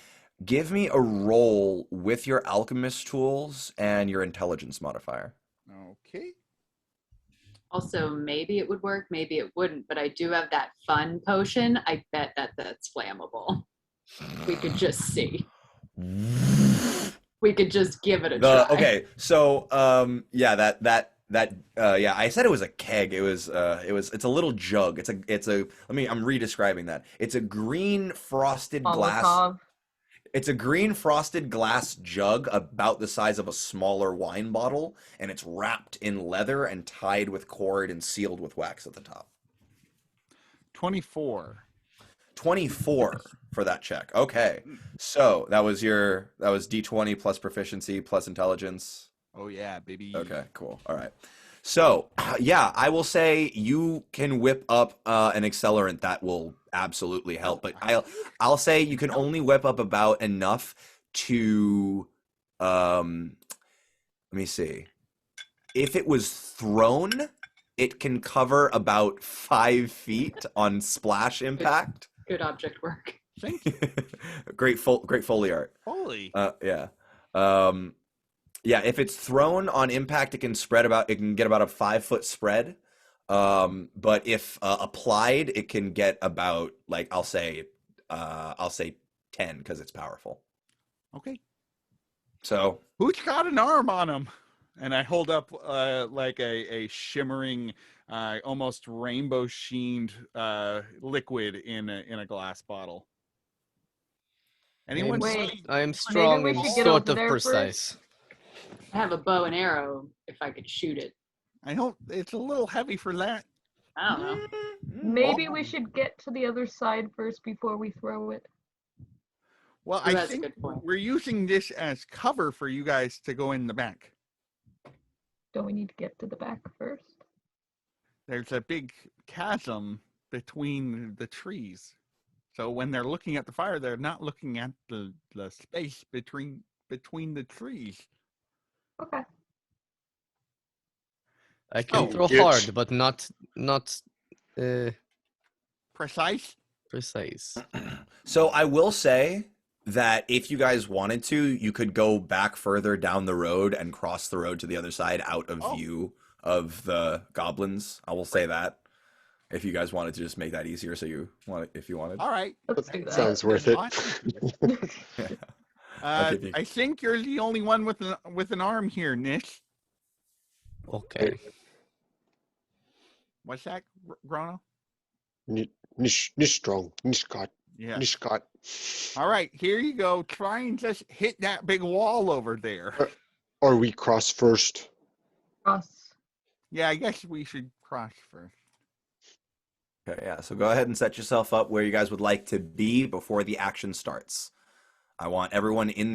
Give me a roll with your alchemist tools and your intelligence modifier. Okay. Also, maybe it would work, maybe it wouldn't, but I do have that fun potion. I bet that's flammable. We could just see. We could just give it a try. Okay, so yeah, yeah, I said it was a keg. It's a little jug. I'm re-describing that. It's a green frosted glass. Molotov. It's a green frosted glass jug about the size of a smaller wine bottle, and it's wrapped in leather and tied with cord and sealed with wax at the top. 24. 24 for that check. Okay. So that was D20 plus proficiency plus intelligence. Oh yeah, baby. Okay, cool. All right. So, yeah, I will say you can whip up an accelerant that will absolutely help, but I'll say you can only whip up about enough to let me see. If it was thrown, it can cover about 5 feet on splash impact. Good object work. Thank you. Great Foley art. Holy. Yeah. Yeah, if it's thrown on impact, it can get about a 5-foot spread. But if applied, it can get about I'll say 10 because it's powerful. Okay. So Who's got an arm on him? And I hold up like a shimmering, almost rainbow sheened liquid in a glass bottle. Anyone Wait. see? I am Maybe strong we and should get sort over of there precise. I have a bow and arrow if I could shoot it. I don't. It's a little heavy for that. I don't know. Maybe we should get to the other side first before we throw it. Well, Oh, I that's a think good point. we're using this as cover for you guys to go in the back. Don't we need to get to the back first? There's a big chasm between the trees. So when they're looking at the fire, they're not looking at the space between the trees. Okay. I can Oh, throw get- hard, but not Precise? precise. So I will say that if you guys wanted to, you could go back further down the road and cross the road to the other side out of Oh. view of the goblins. I will say that. If you guys wanted to just make that easier, if you wanted. All right. Let's do that. Sounds worth it. I'll give you- I think you're the only one with an arm here, Nish. Okay. What's that, Grono? Nish strong. Nish got. Yeah. Nish got. All right, here you go. Try and just hit that big wall over there. Or we cross first. Cross. Yeah, I guess we should cross first. Okay, yeah. So go ahead and set yourself up where you guys would like to be before the action starts. I would like everyone in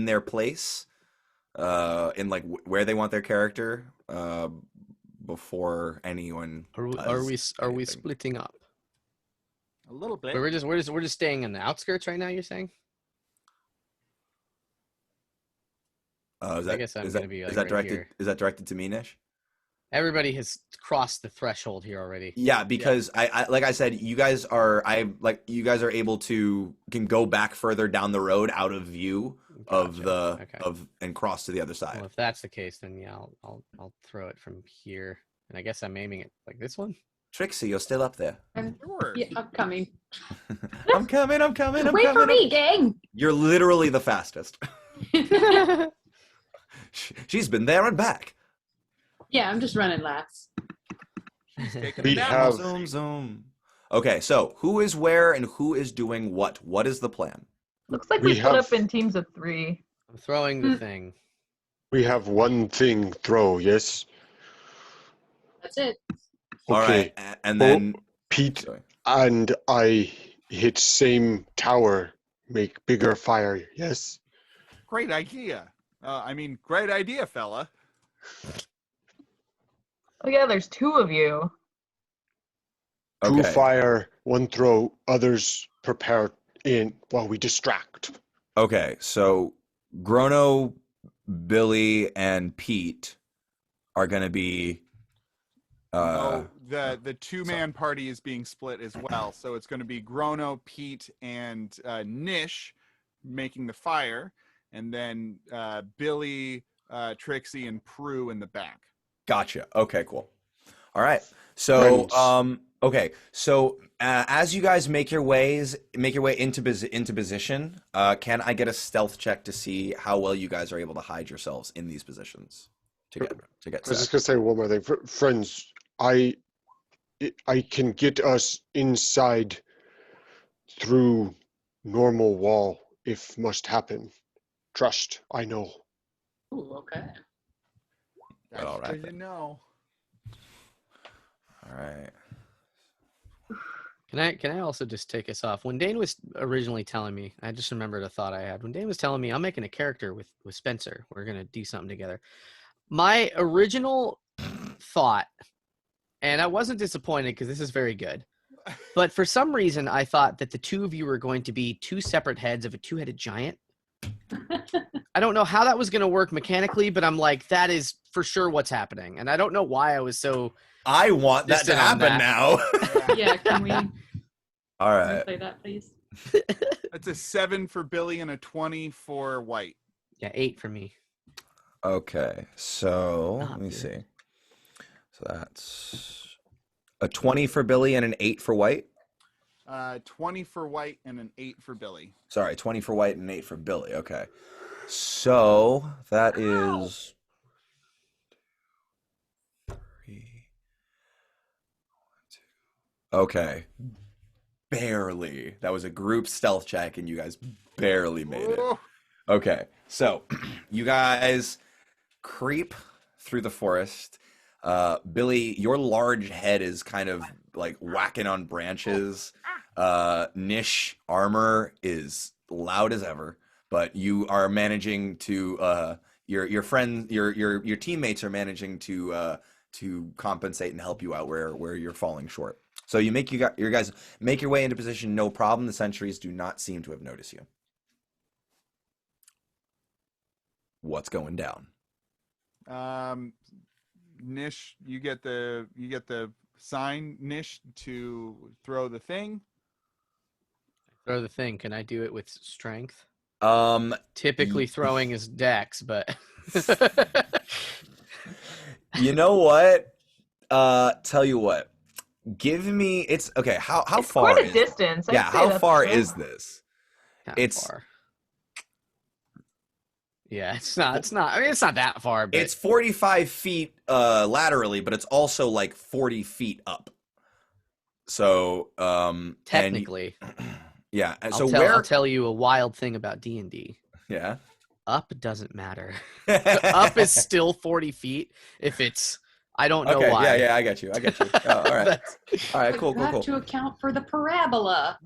their place, in like where they want their character, before anyone. Are we anything. splitting up? A little bit. We're just staying in the outskirts right now. You're saying? Is I that, guess I'm is gonna that, be, is like, that right directed? here. Is that directed to me, Nish? Everybody has crossed the threshold here already. Yeah, because I like I said, you guys are able to can go back further down the road out of view of Gotcha. the Okay. and cross to the other side. Well, if that's the case, then yeah, I'll throw it from here, and I guess I'm aiming it like this one. Trixie, you're still up there. Sure. Yeah, I'm coming. I'm coming. I'm coming. I'm Wait coming. for me, gang! You're literally the fastest. She's been there and back. Yeah, I'm just running laps. She's taking We a nap. have- Zoom, zoom. Okay, so who is where and who is doing what? What is the plan? Looks like We we split have- up in teams of 3. I'm throwing the thing. We have one thing throw. Yes. That's it. All Okay. right, and then Pete Sorry. and I hit same tower. Make bigger fire. Yes. Great idea. Great idea, fella. Oh yeah, there's 2 of you. Two Okay. fire, one throw. Others prepare in while we distract. Okay, so Grono, Billy, and Pete are gonna be. No, the two-man party is being split as well. So it's going to be Grono, Pete, and Nish making the fire, and then Billy, Trixie, and Prue in the back. Gotcha. Okay, cool. All right. So, Friends. okay. So, as you guys make your way into position, can I get a stealth check to see how well you guys are able to hide yourselves in these positions to get I was just set? gonna say one more thing. Friends, I can get us inside through normal wall if must happen. Trust, I know. Ooh, okay. That's All right, good to know. All right. Can I also just take us off? When Dane was originally telling me, I just remembered a thought I had. When Dane was telling me I'm making a character with Spencer, we're gonna do something together. My original thought, and I wasn't disappointed because this is very good, but for some reason I thought that the two of you were going to be 2 separate heads of a 2-headed giant. I don't know how that was going to work mechanically, but I'm like, that is for sure what's happening. And I don't know why I was so. I want that to Just in on happen that. now. Yeah, can we All right. play that, please? That's a 7 for Billy and a 20 for White. Yeah, 8 for me. Okay. So Not let me good. see. So that's a 20 for Billy and an 8 for White. 20 for White and an 8 for Billy. Sorry, 20 for White and 8 for Billy. Okay. So that is Okay. Barely. That was a group stealth check, and you guys barely made it. Ooh. Okay, so you guys creep through the forest. Billy, your large head is kind of like whacking on branches. Nish armor is loud as ever, but you are managing to your friend your teammates are managing to compensate and help you out where you're falling short. So you your guys make your way into position, no problem. The sentries do not seem to have noticed you. What's going down? Nish, you get the sign, Nish, to throw the thing. Throw the thing. Can I do it with strength? Um, Typically throwing is dex, but you know what? Tell you what. Give me it's okay. How It's far quite a is distance. I'd yeah? say How that's far good. is this? Kinda It's- far. Yeah, it's not. I mean, it's not that far, but It's 45 feet laterally, but it's also like 40 feet up. So and technically, yeah. I'll tell you a wild thing about D&D. Yeah. Up doesn't matter. Up is still 40 feet. If it's, I don't know Okay. why. Yeah. I get you. Oh, all right. That's- All right. But Cool. you have to account for the parabola.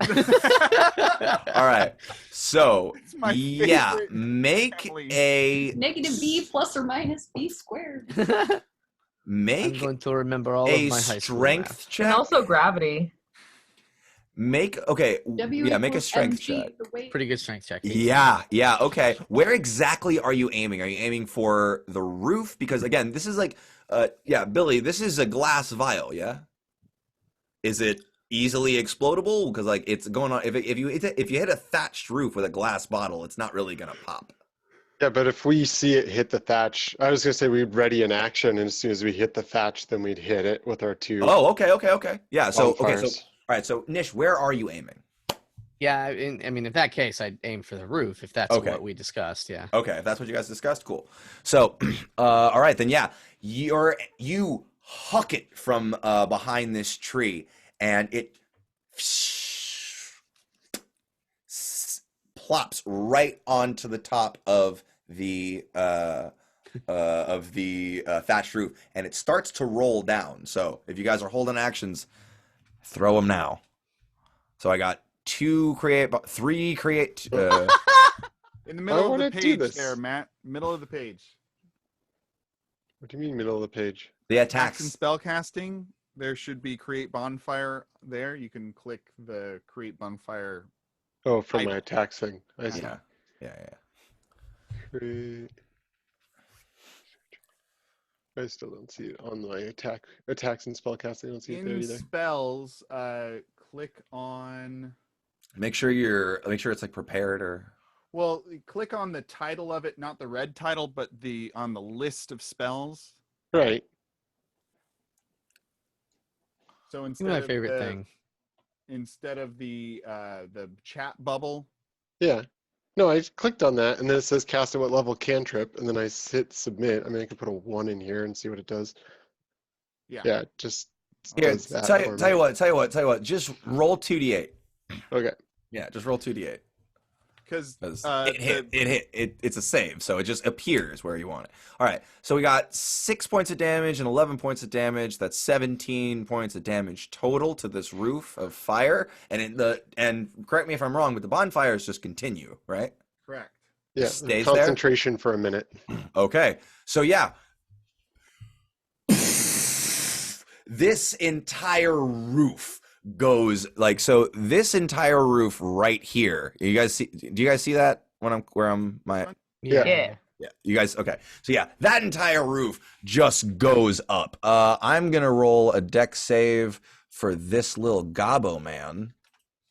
All right. So It's my yeah, favorite make family. a Negative b plus or minus b squared. I'm make going to remember all a of my high school strength math. check. And also gravity. Make make a strength check. Pretty good strength check. Yeah, okay. Where exactly are you aiming? Are you aiming for the roof? Because again, this is like, Billy, this is a glass vial, yeah? Is it easily explodable? Because like it's going on. If you hit a thatched roof with a glass bottle, it's not really gonna pop. Yeah, but if we see it hit the thatch, I was gonna say we'd ready an action, and as soon as we hit the thatch, then we'd hit it with our two. Oh, okay. Yeah. So bonfires. all right. So Nish, where are you aiming? Yeah, I mean, in that case, I'd aim for the roof if that's Okay. what we discussed. Yeah. Okay, if that's what you guys discussed, cool. So, all right, then yeah, you huck it from behind this tree, and it plops right onto the top of the thatched roof, and it starts to roll down. So, if you guys are holding actions, throw them now. So I got 3 create. In the middle of wanna the do page this. there, Matt. Middle of the page. What do you mean middle of the page? The Attacks and attacks. spell casting. There should be create bonfire there. You can click the create bonfire. Oh, from I- my attacks thing. I see. Yeah. Great. I still don't see it on my attacks and spellcasting. I don't see it there In either. spells, click on. Make sure it's like prepared or. Well, click on the title of it, not the red title, but on the list of spells. Right. So It's my favorite thing. Instead of the chat bubble, Yeah. No, I clicked on that, and then it says cast at what level cantrip, and then I hit submit. I mean, I could put a 1 in here and see what it does. Yeah. Yeah, it just Here, does that tell for you me. what. Just roll 2d8. Okay. Yeah, just roll 2d8. because It's a save, so it just appears where you want it. All right, so we got 6 points of damage and 11 points of damage. That's 17 points of damage total to this roof of fire. And correct me if I'm wrong, but the bonfires just continue, right? correct. Yeah, Stays there? concentration for a minute. Okay, so yeah. This entire roof goes like so. This entire roof right here. You guys see? Do you guys see that where I'm my? Yeah. Yeah, you guys. Okay, so yeah, that entire roof just goes up. I'm gonna roll a dex save for this little gobbo man.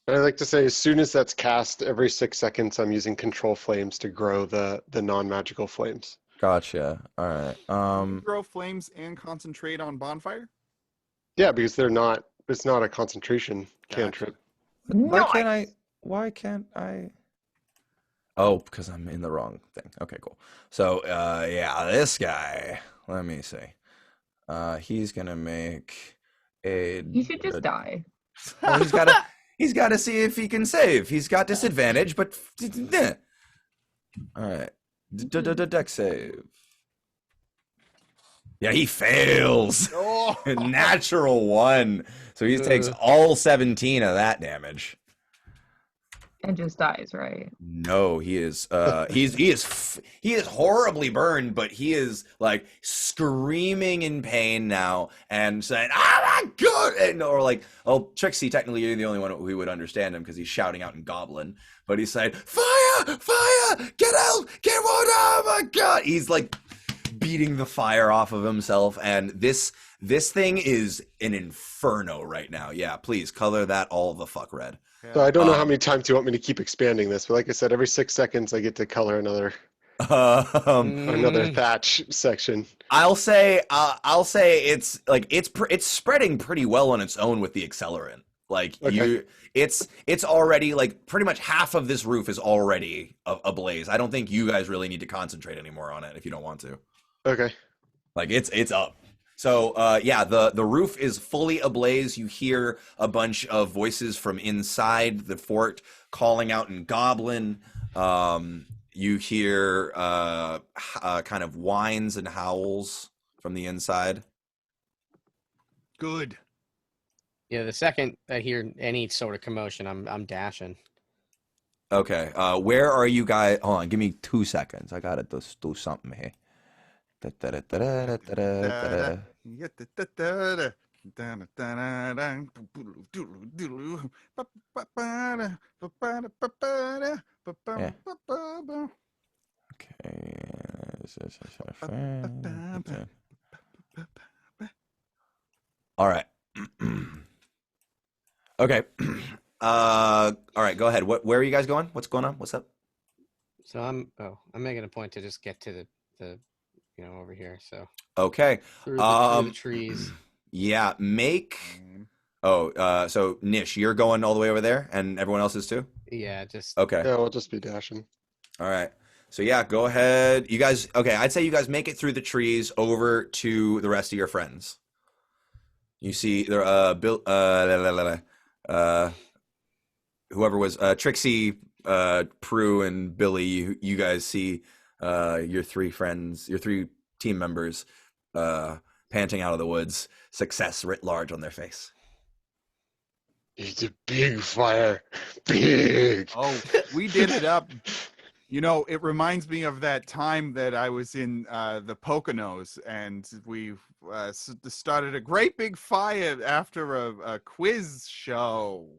And I like to say, as soon as that's cast, every 6 seconds, I'm using control flames to grow the non-magical flames. Gotcha. All right. Grow flames and concentrate on bonfire. Yeah, because they're not. It's not a concentration Gotcha. cantrip. Why can't I? Oh, because I'm in the wrong thing. Okay, cool. So, yeah, this guy. Let me see. He's gonna make a. You should just die. Oh, he's got to see if he can save. He's got disadvantage, but all right. Deck save. Yeah, he fails. Oh. Natural 1. So he takes all 17 of that damage. And just dies, right? No, he is he is horribly burned, but he is like screaming in pain now and saying, "Oh my god!" And, or like, oh, Trixie, technically you're the only one who would understand him because he's shouting out in Goblin, but he's saying, "Fire! Fire! Get out! Get water! Oh my god!" He's like beating the fire off of himself, and this thing is an inferno right now. Yeah, please color that all the fuck red. So I don't know how many times you want me to keep expanding this, but like I said, every 6 seconds I get to color another thatch section. I'll say it's like it's spreading pretty well on its own with the accelerant. Like it's already like pretty much half of this roof is already ablaze. I don't think you guys really need to concentrate anymore on it if you don't want to. Okay. Like it's up. So yeah, the roof is fully ablaze. You hear a bunch of voices from inside the fort calling out in Goblin. You hear kind of whines and howls from the inside. Good. Yeah, the second I hear any sort of commotion, I'm dashing. Okay, where are you guys? Hold on, give me 2 seconds. I gotta do something here. All right. Okay. All right, go ahead. Where are you guys going? What's going on? What's up? So I'm making a point to just get to the over here. So okay. Through the trees. Yeah, so Nish, you're going all the way over there, and everyone else is too? Yeah, just okay. Yeah, we'll just be dashing. All right. So yeah, go ahead. You guys, okay, I'd say you guys make it through the trees over to the rest of your friends. You see there Bill whoever was Trixie, Prue, and Billy, you guys see your 3 friends, your 3 team members panting out of the woods, success writ large on their face. It's a big fire. Big. Oh, we did it up. You know, it reminds me of that time that I was in the Poconos, and we started a great big fire after a quiz show.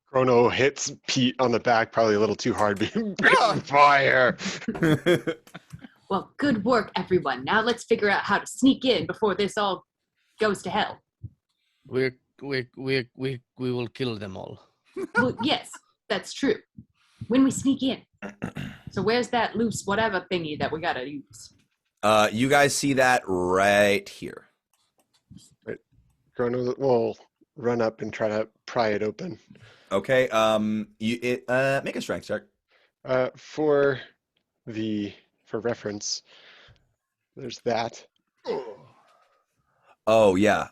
Chrono hits Pete on the back probably a little too hard. Big fire. Well, good work, everyone. Now let's figure out how to sneak in before this all goes to hell. We will kill them all. Well, yes, that's true. When we sneak in. So where's that loose whatever thingy that we gotta use? You guys see that right here. Right. Chrono will run up and try to pry it open. Okay. Make a strength check. For reference, there's that. Oh yeah.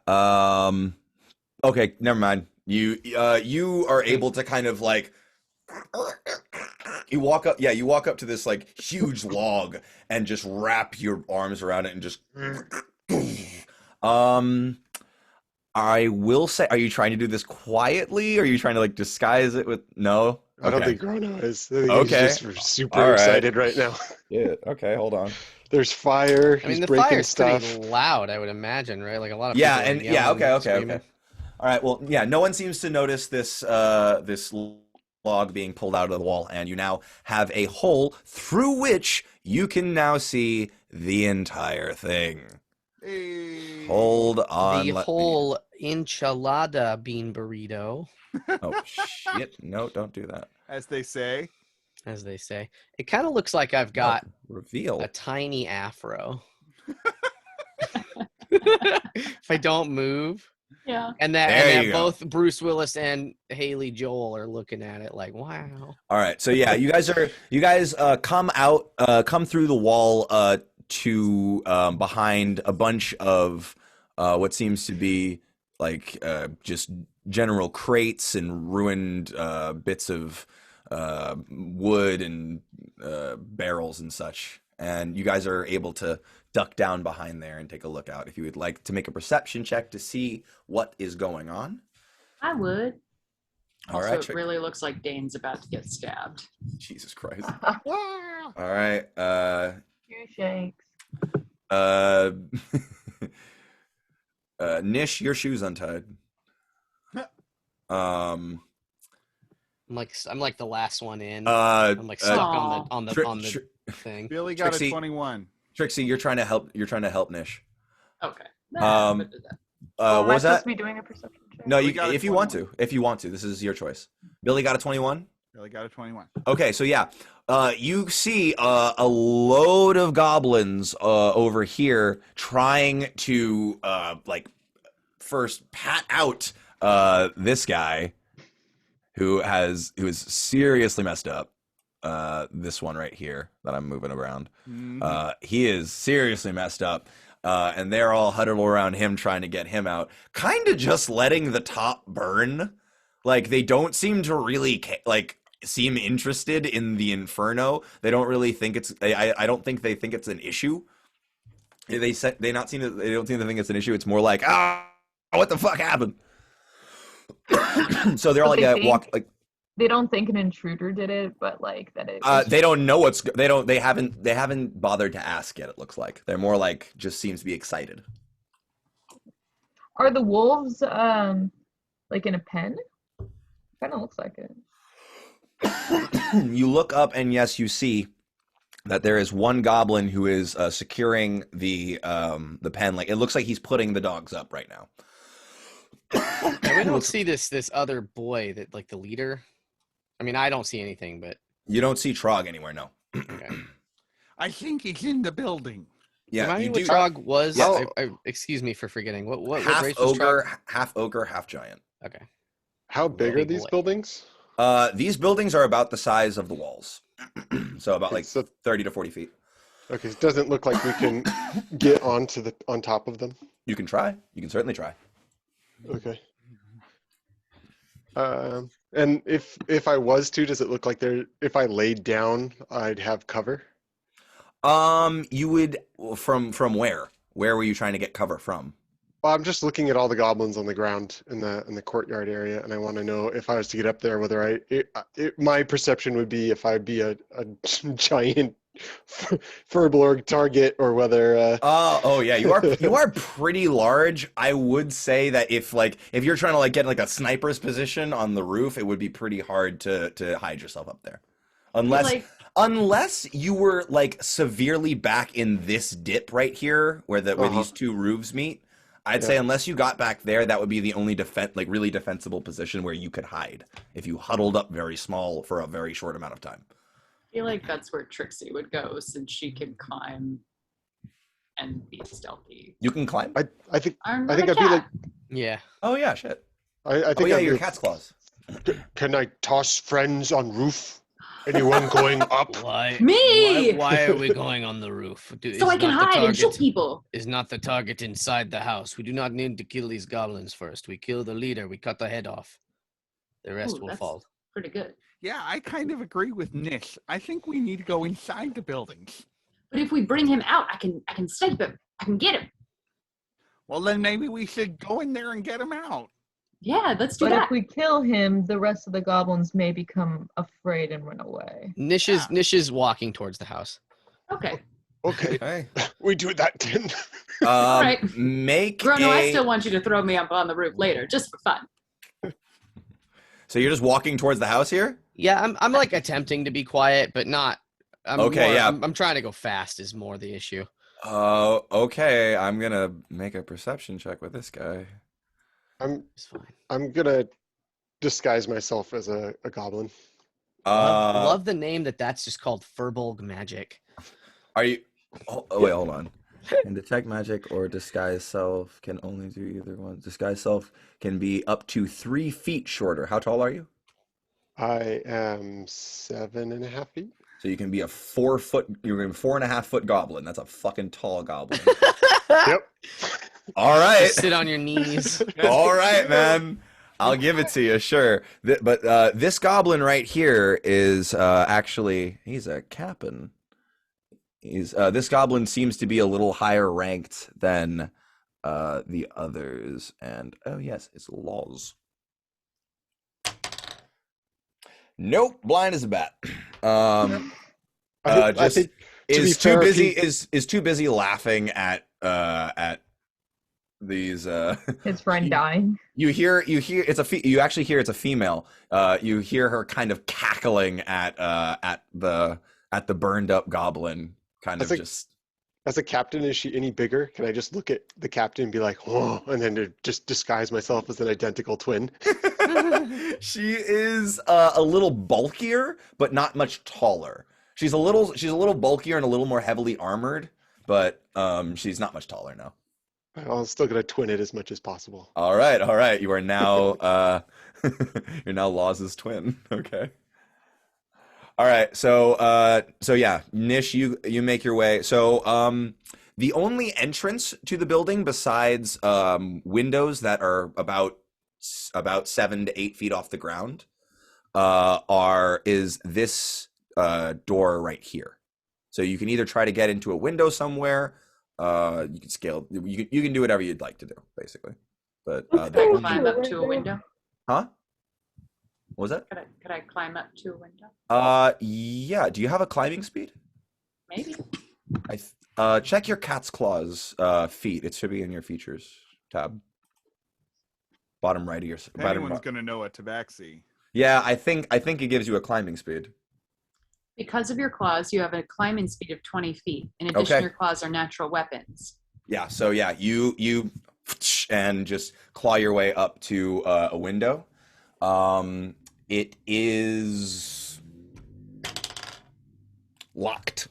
Okay, never mind. You are able to kind of like you walk up to this like huge log and just wrap your arms around it and just I will say, are you trying to do this quietly? Or are you trying to like disguise it with no? I don't think Chrono is. I think okay. He's just super excited right now. Yeah. Okay. Hold on. There's fire. I mean, he's the fire's stuff. pretty loud, I would imagine, right? Like a lot of yeah, people. and yeah. Okay. All right. Well, yeah. No one seems to notice this log being pulled out of the wall, and you now have a hole through which you can now see the entire thing. Hey. Hold on. The whole enchilada bean burrito. Oh shit! No, don't do that. As they say. It kind of looks like I've got reveal a tiny afro. If I don't move. Yeah. And that both Bruce Willis and Haley Joel are looking at it like, wow. All right. So yeah, you guys come through the wall to behind a bunch of what seems to be like just general crates and ruined bits of wood and barrels and such. And you guys are able to duck down behind there and take a look out if you would like to make a perception check to see what is going on. I would. All Also, right. it really looks like Dane's about to get stabbed. Jesus Christ. All right. Two shakes. Nish, your shoe's untied. I'm like the last one in. I'm like stuck on the thing. Billy got Trixie, a 21. Trixie, you're trying to help. You're trying to help Nish. Okay. What Am I was supposed that? to be doing a perception check? No, Billy you got a if you want 21. to. If you want to, this is your choice. Billy got a 21. Billy got a 21. Okay, so yeah, you see a load of goblins over here trying to first pat out this guy who is seriously messed up. This one right here that I'm moving around. He is seriously messed up. And they're all huddled around him trying to get him out. Kind of just letting the top burn. Like, they don't seem to really, seem interested in the inferno. They don't really think it's, I don't think they think it's an issue. They don't seem to think it's an issue. It's more like, what the fuck happened? So they're all They don't think an intruder did it, but like that it. They don't know they haven't bothered to ask yet. It looks like they're more like just seems to be excited. Are the wolves like in a pen? Kind of looks like it. You look up and yes, you see that there is one goblin who is securing the pen. Like it looks like he's putting the dogs up right now. And we don't see this other boy that like the leader. I mean, I don't see anything, but You don't see Trog anywhere. No. okay. I think he's in the building. Yeah, Remind you me do. what Trog was. Yes. Excuse me for forgetting. What Half race was Trog? ogre, half giant. Okay. How big are Big these boy. buildings? These buildings are about the size of the walls, so about like So- 30 to 40 feet. Okay, it doesn't look like we can get on top of them. You can try. You can certainly try. Okay. And if I was to, does it look like if I laid down, I'd have cover? You would from where? Where were you trying to get cover from? Well, I'm just looking at all the goblins on the ground in the courtyard area, and I want to know if I was to get up there, whether my perception would be if I'd be a giant Furbolg target, or whether. Oh yeah, you are pretty large. I would say that if you're trying to get a sniper's position on the roof, it would be pretty hard to hide yourself up there, unless you were severely back in this dip right here where these two roofs meet. I'd say unless you got back there, that would be the only really defensible position where you could hide if you huddled up very small for a very short amount of time. I feel like that's where Trixie would go since she can climb and be stealthy. You can climb. I think I'm I'd a be cat. like. Yeah. Oh yeah, shit. I think Oh yeah, I'd be your like, cat's claws. Can I toss friends on roof? Anyone going up? Why? Me! Why are we going on the roof? So I can hide and shoot people. Is not the target inside the house. We do not need to kill these goblins first. We kill the leader. We cut the head off. The rest Ooh, will that's fall. Pretty good. Yeah, I kind of agree with Nish. I think we need to go inside the buildings. But if we bring him out, I can snipe him. I can get him. Well, then maybe we should go in there and get him out. Yeah, let's do But that. if we kill him, the rest of the goblins may become afraid and run away. Nish is walking towards the house. Okay. Okay, Okay. we do that then. Right. Make Bruno, I a- still want you to throw me up on the roof later, just for fun. So you're just walking towards the house here? Yeah, I'm attempting to be quiet, but not. Okay, yeah. I'm trying to go fast is more the issue. Okay. I'm gonna make a perception check with this guy. It's fine. I'm gonna disguise myself as a goblin. Love the name that's just called Furbolg magic. Are you? Oh, wait, hold on. And detect magic or disguise self can only do either one. Disguise self can be up to 3 feet shorter. How tall are you? I am 7.5 feet. So you can be a 4 foot. You're a 4.5 foot goblin. That's a fucking tall goblin. Yep. All right. Just sit on your knees. All right, man. I'll give it to you, sure. But this goblin right here is actually he's a captain. He's this goblin seems to be a little higher ranked than the others, and oh yes, it's laws. Nope, blind as a bat. I Just think, to be is too fair, if busy he- is too busy laughing at these His friend dying. you hear you actually hear it's a female. You hear her kind of cackling at the burned up goblin, kind of That's just As a captain, is she any bigger? Can I just look at the captain and be like, oh, and then to just disguise myself as an identical twin? She is a little bulkier, but not much taller. She's a little bulkier and a little more heavily armored, but she's not much taller now. I'm still gonna twin it as much as possible. All right. You are now you're now Laws's twin. Okay. All right. So yeah, Nish, you make your way. So the only entrance to the building besides windows that are about 7 to 8 feet off the ground is this door right here. So you can either try to get into a window somewhere. You can scale. You can do whatever you'd like to do, basically. But Could I climb up to a window? Huh? What was that? Could I climb up to a window? Yeah. Do you have a climbing speed? Maybe. Check your cat's claws feet. It should be in your features tab. Bottom right of your If anyone's gonna know a tabaxi. Yeah, I think it gives you a climbing speed. Because of your claws, you have a climbing speed of 20 feet. In addition, Okay. your claws are natural weapons. Yeah, so yeah, you and just claw your way up to a window. It is locked.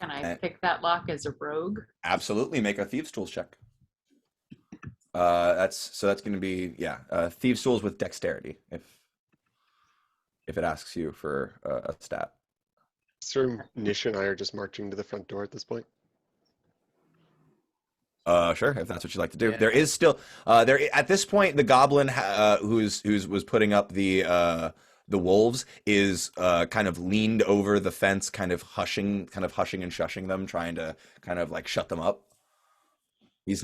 Can I pick that lock as a rogue? Absolutely, make a thieves' tools check. That's going to be thieves' tools with dexterity if it asks you for a stat. Sir Nish and I are just marching to the front door at this point. Sure, if that's what you'd like to do. Yeah. There is still there at this point the goblin who's was putting up the wolves is kind of leaned over the fence, kind of hushing and shushing them, trying to kind of like shut them up. He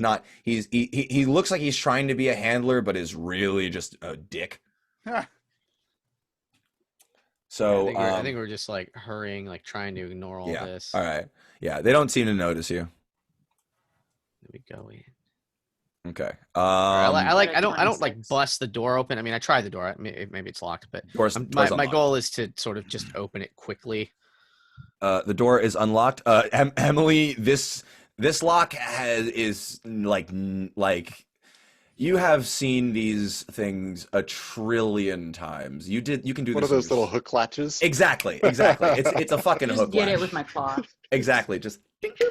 looks like he's trying to be a handler, but is really just a dick. So I think we're just like hurrying, like trying to ignore all this. All right. Yeah, they don't seem to notice you. There we go in. Okay. I don't 26. like bust the door open. I mean, I tried the door. Maybe it's locked, but door's my unlocked. goal is to sort of just open it quickly. The door is unlocked. Emily, this lock is like you have seen these things a trillion times. You can do What this. are those little hook latches? Exactly. It's a fucking Just hook get latch. it with my claw. Exactly. Just ding, ding.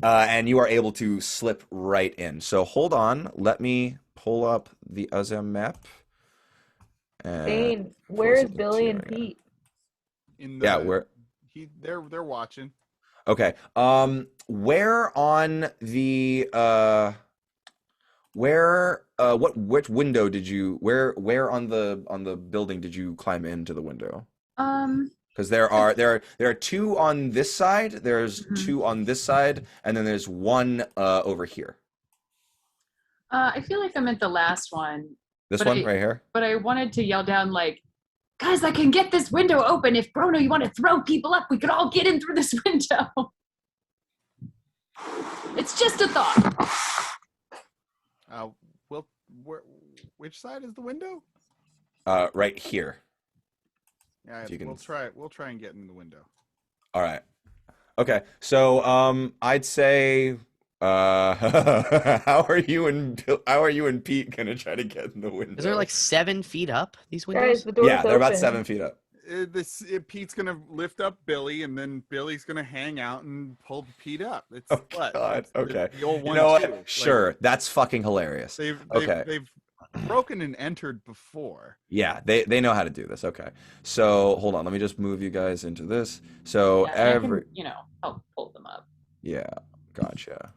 And you are able to slip right in. So hold on. Let me pull up the Azam map. Bane, where is Billy and Pete? Where? They're watching. Okay. Where on the which window did you where on the building did you climb into the window? Because there are two on this side, there's two on this side, and then there's one over here. I feel like I'm at the last one. This But one right here? But I wanted to yell down like, guys, I can get this window open. If Bruno, you want to throw people up, we could all get in through this window. It's just a thought. Which side is the window? Right here. Yeah, If you can- we'll try and get in the window. All right. Okay. So I'd say how are you and Pete gonna try to get in the window? Is there like 7 feet up these windows? Guys, the door's Yeah, they're about open. 7 feet up. Pete's gonna lift up Billy, and then Billy's gonna hang out and pull Pete up. It's Oh, what? God. It's Okay. The old You one, know what? too. Like, Sure. That's fucking hilarious. they've broken and entered before. Yeah, they know how to do this. Okay. So hold on, let me just move you guys into this. So Yeah, and I can, help pull them up. yeah, gotcha.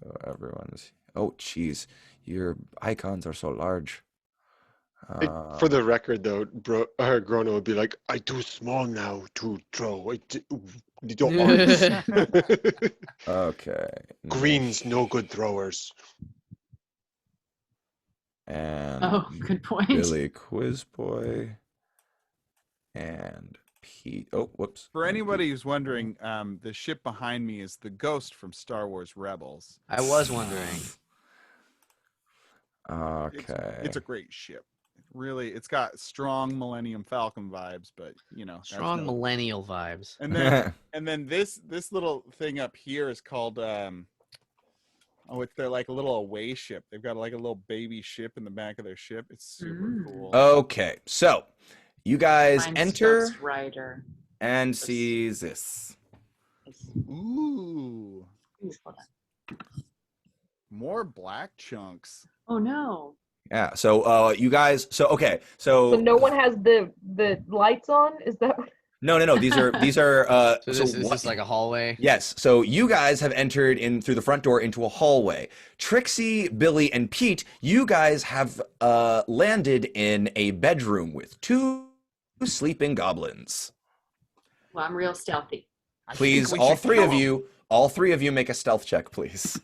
So everyone's oh geez. Your icons are so large. For the record, though, Grono would be like, "I too small now to throw. You don't want Okay. greens, no good throwers." And Oh, good point. Billy Quiz Boy and Pete. Oh, whoops. For anybody who's wondering, the ship behind me is the Ghost from Star Wars Rebels. I was wondering. Okay. It's a great ship. Really, it's got strong Millennium Falcon vibes, but that's Strong millennial vibes. And then and then this little thing up here is called it's their like a little away ship. They've got like a little baby ship in the back of their ship. It's super cool. Okay, so you guys Mine's enter Ghost Rider. and see this. Ooh, Please, hold on. more black chunks. Oh no. Yeah. So you guys. So So no one has the lights on? Is that what? No. These are So this is just like a hallway. Yes. So you guys have entered in through the front door into a hallway. Trixie, Billy, and Pete, you guys have landed in a bedroom with 2 sleeping goblins. Well, I'm real stealthy. Please, all three of you make a stealth check, please.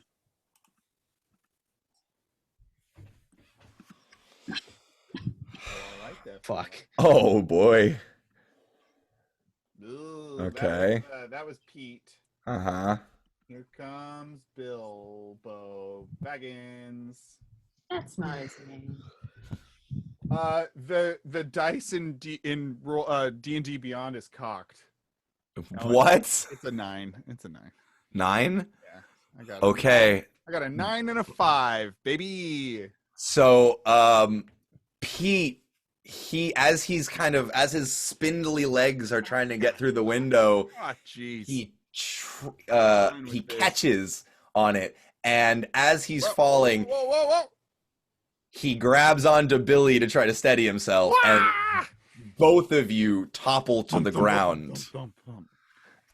I like that. Fuck. Oh boy. Ooh, Okay. That was Pete. Uh-huh. Here comes Bilbo Baggins. That's not his name. The dice in D&D Beyond is cocked. What? It's a 9. It's a 9. 9? Yeah, I got it. Okay. I got a 9 and a 5, baby. So, Pete, as his spindly legs are trying to get through the window, Oh, jeez. he with this. catches on it, and as he's falling, Whoa. he grabs onto Billy to try to steady himself, and both of you topple to the ground.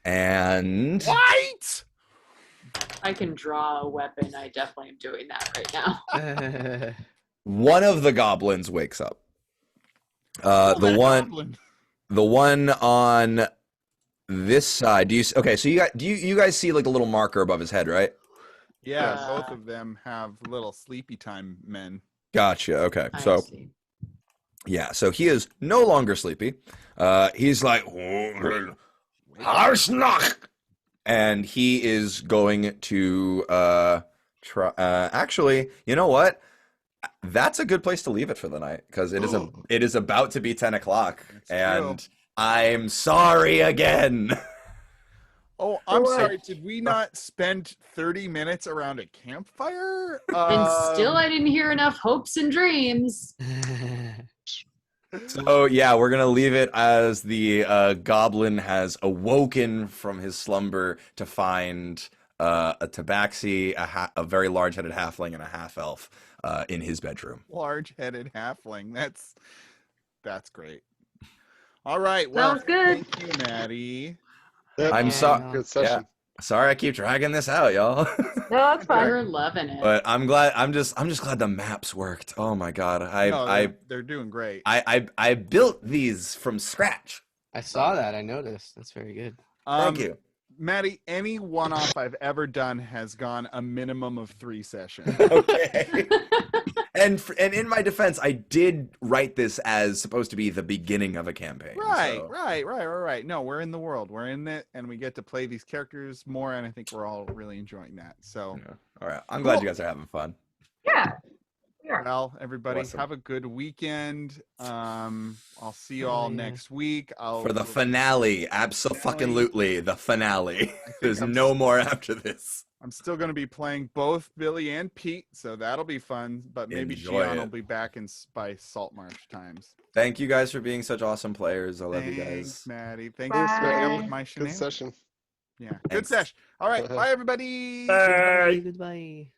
And What? I can draw a weapon. I definitely am doing that right now. one of the goblins wakes up. The one on this side. So you guys see like a little marker above his head, right? Yeah, both of them have little sleepy time men. Gotcha. Okay. I So see. yeah, so he is no longer sleepy. He's like Harsnach, and he is going to try. Actually, you know what? That's a good place to leave it for the night because it is about to be 10 o'clock, and true. I'm sorry again. Oh, I'm sorry. Did we not spend 30 minutes around a campfire? And still, I didn't hear enough hopes and dreams. So yeah, we're gonna leave it as the goblin has awoken from his slumber to find a tabaxi, a very large-headed halfling, and a half-elf in his bedroom. Large-headed halfling. That's great. All right. Well, Sounds good. Thank you, Matty. Yep, I'm sorry. good session. Sorry, I keep dragging this out, y'all. No, that's fine. We're loving it. But I'm glad. I'm just glad the maps worked. Oh my god, They're doing great. I built these from scratch. I saw that. I noticed. That's very good. Thank you. Matty, any one-off I've ever done has gone a minimum of 3 sessions. Okay. And in my defense, I did write this as supposed to be the beginning of a campaign. Right. So. No, we're in the world. We're in it, and we get to play these characters more, and I think we're all really enjoying that. So, Yeah. All right. I'm glad you guys are having fun. Yeah. We are. well, everybody, Awesome. have a good weekend. I'll see you all Yeah. next week. For the finale, absolutely the finale. There's no more after this. I'm still going to be playing both Billy and Pete, so that'll be fun. But maybe Enjoy Shion it. will be back by Saltmarsh times. Thank you guys for being such awesome players. I love you Thanks, guys. Maddie. Thanks for putting up with my Good shenanigans. session. Yeah, good Thanks. sesh. All right, bye everybody. Goodbye.